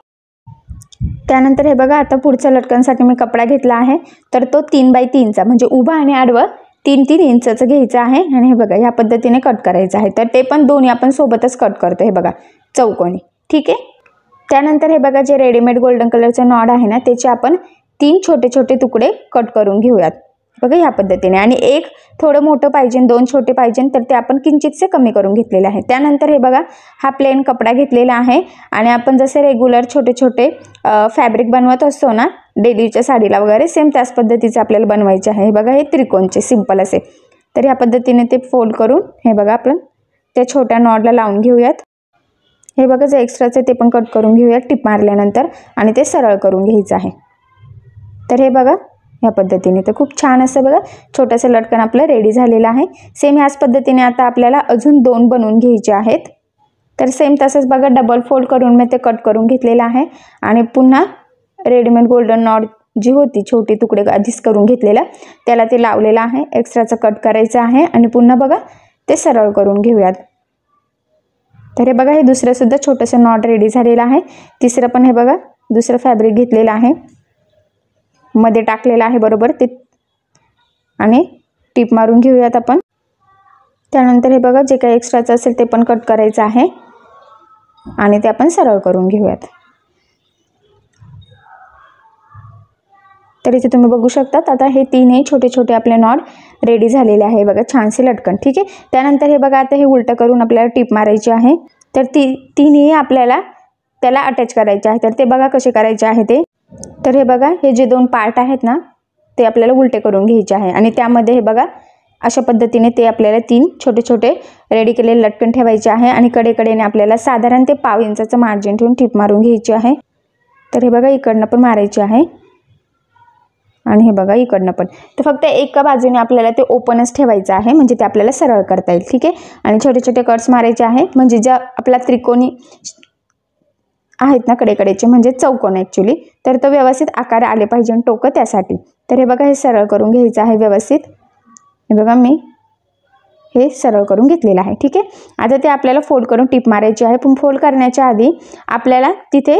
त्यानंतर हे बघा, आता पुढच्या लटकनसाठी मी कपडा घेतला आहे. तर तो 3x3चा म्हणजे उभा आणि आडवं 3-3 इंचाचं घ्यायचं आहे. आणि हे बघा, ह्या पद्धतीने कट करायचं आहे. तर ते पण दोन्ही आपण सोबतच कट करतो. हे बघा, चौकोनी. ठीक आहे, त्यानंतर हे बघा, जे रेडीमेड गोल्डन कलरचं नॉट आहे ना, त्याचे आपण 3 छोटे छोटे तुकडे कट करून घेऊयात. बघा, ह्या पद्धतीने. आणि एक थोडं मोठं पाहिजे, 2 छोटे पाहिजे, तर ते आपण किंचितसे कमी करून घेतलेले आहे. त्यानंतर हे बघा, हा प्लेन कपडा घेतलेला आहे आणि आपण जसे रेग्युलर छोटे छोटे फॅब्रिक बनवत असतो ना डेलीच्या साडीला वगैरे, सेम त्याच पद्धतीचे आपल्याला बनवायचे आहे. हे बघा, हे त्रिकोणचे सिंपल असे. तर ह्या पद्धतीने ते फोल्ड करून हे बघा आपण त्या छोट्या नॉटला लावून घेऊयात. हे बघा, जे एक्स्ट्राचे ते पण कट करून घेऊयात टिप मारल्यानंतर आणि ते सरळ करून घ्यायचं आहे. तर हे बघा, ह्या पद्धतीने. तर खूप छान असं बघा, छोटंसं लटकन आपलं रेडी झालेलं आहे. सेम ह्याच पद्धतीने आता आपल्याला अजून 2 बनवून घ्यायचे आहेत. तर सेम तसंच बघा, डबल फोल्ड करून मी ते कट करून घेतलेलं आहे आणि पुन्हा रेडीमेड गोल्डन नॉट जी होती छोटी तुकडे आधीच करून घेतलेला त्याला ते लावलेलं आहे. एक्स्ट्राचं कट करायचं आहे आणि पुन्हा बघा ते सरळ करून घेऊयात. तर हे बघा, हे दुसरं सुद्धा छोटंसं नॉट रेडी झालेलं आहे. तिसरं पण हे बघा, दुसरं फॅब्रिक घेतलेलं आहे, मध्ये टाकलेलं आहे बरोबर ते आणि टिप मारून घेऊयात आपण. त्यानंतर हे बघा, जे काही एक्स्ट्राचं असेल ते पण कट करायचं आहे आणि ते आपण सरळ करून घेऊयात. तर इथे तुम्ही बघू शकतात, आता हे 3 छोटे छोटे आपले नॉट रेडी झालेले आहे. बघा, छानसे लटकन. ठीक आहे, त्यानंतर हे बघा, आता हे उलटं करून आपल्याला टिप मारायची आहे. तर 3 आपल्याला त्याला अटॅच करायचे आहे. तर ते बघा कसे करायचे आहे ते. तर हे बघा, हे जे 2 पार्ट आहेत ना, ते आपल्याला उलटे करून घ्यायचे आहे आणि त्यामध्ये हे बघा, अशा पद्धतीने ते आपल्याला 3 छोटे छोटे रेडी केलेले लटकन ठेवायचे आहे आणि कडेकडेने आपल्याला साधारण ते पाव इंचाचं मार्जिन ठेवून टिप मारून घ्यायची आहे. तर हे बघा, इकडनं पण मारायची आहे आणि हे बघा, इकडनं पण. तर फक्त एका बाजूने आपल्याला ते ओपनच ठेवायचं आहे म्हणजे ते आपल्याला सरळ करता येईल. ठीक आहे, आणि छोटे छोटे कट्स मारायचे आहे म्हणजे ज्या आपला त्रिकोणी आहेत ना कडेकडेचे म्हणजे चौकोन ॲक्च्युली, तर तो व्यवस्थित आकार आले पाहिजे टोकं त्यासाठी. तर हे बघा, हे सरळ करून घ्यायचं आहे व्यवस्थित. हे बघा, मी हे सरळ करून घेतलेलं आहे. ठीक आहे, आता ते आपल्याला फोल्ड करून टिप मारायची आहे. पण फोल्ड करण्याच्या आधी आपल्याला तिथे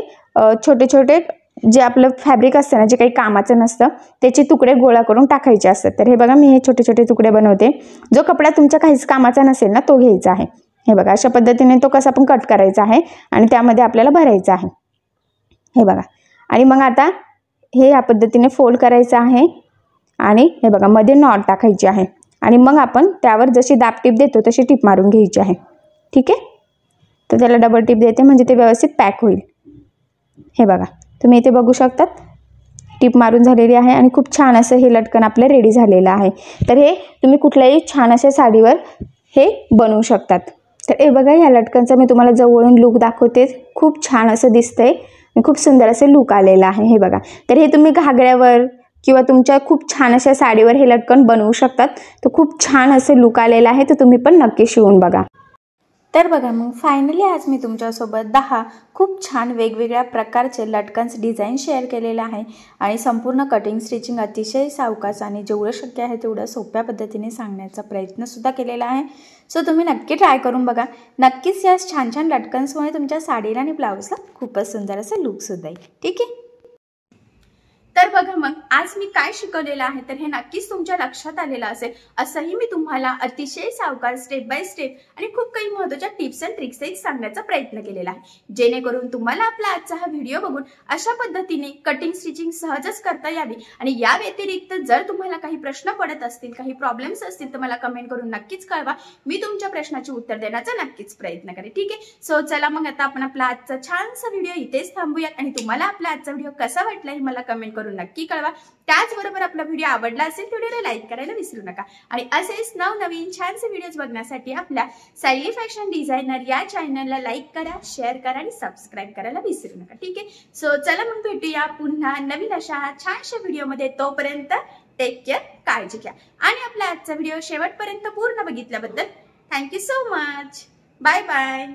छोटे छोटे जे आपलं फॅब्रिक असतं ना, जे काही कामाचं नसतं त्याचे तुकडे गोळा करून टाकायचे असतात. तर हे बघा, मी हे छोटे छोटे तुकडे बनवते. जो कपडा तुमच्या काहीच कामाचा नसेल ना तो घ्यायचा आहे. हे बघा, अशा पद्धतीने तो कसा पण कट करायचा आहे आणि त्यामध्ये आपल्याला भरायचं आहे. हे बघा, आणि मग आता हे या पद्धतीने फोल्ड करायचं आहे आणि हे बघा, मध्ये नॉट टाकायची आहे आणि मग आपण त्यावर जशी दाबटीप देतो तशी टिप मारून घ्यायची आहे. ठीक आहे, तर त्याला डबल टिप देते म्हणजे ते व्यवस्थित पॅक होईल. हे बघा, तुम्ही इथे बघू शकतात, टिप मारून झालेली आहे आणि खूप छान असं हे लटकन आपलं रेडी झालेलं आहे. तर हे तुम्ही कुठल्याही छान अशा साडीवर हे बनवू शकतात. तर हे बघा, ह्या लटकनचा मी तुम्हाला जवळून लूक दाखवते. खूप छान असं दिसतंय आणि खूप सुंदर असं लूक आलेलं आहे. हे बघा, तर हे तुम्ही घागऱ्यावर किंवा तुमच्या खूप छान अशा साडीवर हे लटकन बनवू शकतात. तर खूप छान असं लूक आलेलं आहे. तर तुम्ही पण नक्की शिवून बघा. तर बघा मग फायनली आज मी तुमच्यासोबत 10 खूप छान वेगवेगळ्या प्रकारचे लटकन्स डिझाईन शेअर केलेले आहे आणि संपूर्ण कटिंग स्टिचिंग अतिशय सावकाश आणि जेवढं शक्य आहे तेवढं सोप्या पद्धतीने सांगण्याचा प्रयत्नसुद्धा केलेला आहे. सो तुम्ही नक्की ट्राय करून बघा. नक्कीच या छान छान लटकन्समुळे तुमच्या साडीला आणि ब्लाऊजला खूपच सुंदर असं लुकसुद्धा येईल. ठीक आहे. तर बघा मग आज मी काय शिकवलेलं आहे तर हे नक्कीच तुमच्या लक्षात आलेलं असेल. असंही मी तुम्हाला अतिशय सावकाश स्टेप बाय स्टेप आणि खूप काही महत्त्वाच्या टिप्स अँड ट्रिक्सही सांगण्याचा प्रयत्न केलेला आहे, जेणेकरून तुम्हाला आपला आजचा हा व्हिडिओ बघून अशा पद्धतीने कटिंग स्टिचिंग सहजच करता यावी. आणि या व्यतिरिक्त जर तुम्हाला काही प्रश्न पडत असतील, काही प्रॉब्लेम्स असतील तर मला कमेंट करून नक्कीच कळवा. मी तुमच्या प्रश्नाचे उत्तर देण्याचा नक्कीच प्रयत्न करेन. ठीक आहे. सो चला मग आता आपण आपला आजचा छानसा व्हिडिओ इथेच थांबूयात आणि तुम्हाला आपला आजचा व्हिडिओ कसा वाटला हे मला कमेंट करून नक्की कळवा. त्याचबरोबर आपला व्हिडिओ आवडला असेल तर व्हिडिओला लाईक करायला विसरू नका आणि असेच नवनवीन छानसे व्हिडिओज बघण्यासाठी आपल्या सायली फॅशन डिझायनर या चॅनलला लाईक करा, शेअर करा आणि सबस्क्राईब करायला विसरू नका. ठीक आहे. सो चला मग भेटूया पुन्हा नवीन अशा छानशा व्हिडिओमध्ये. तोपर्यंत टेक केअर, काळजी घ्या आणि आपला आजचा व्हिडिओ शेवटपर्यंत पूर्ण बघितल्याबद्दल thank you so much. Bye bye.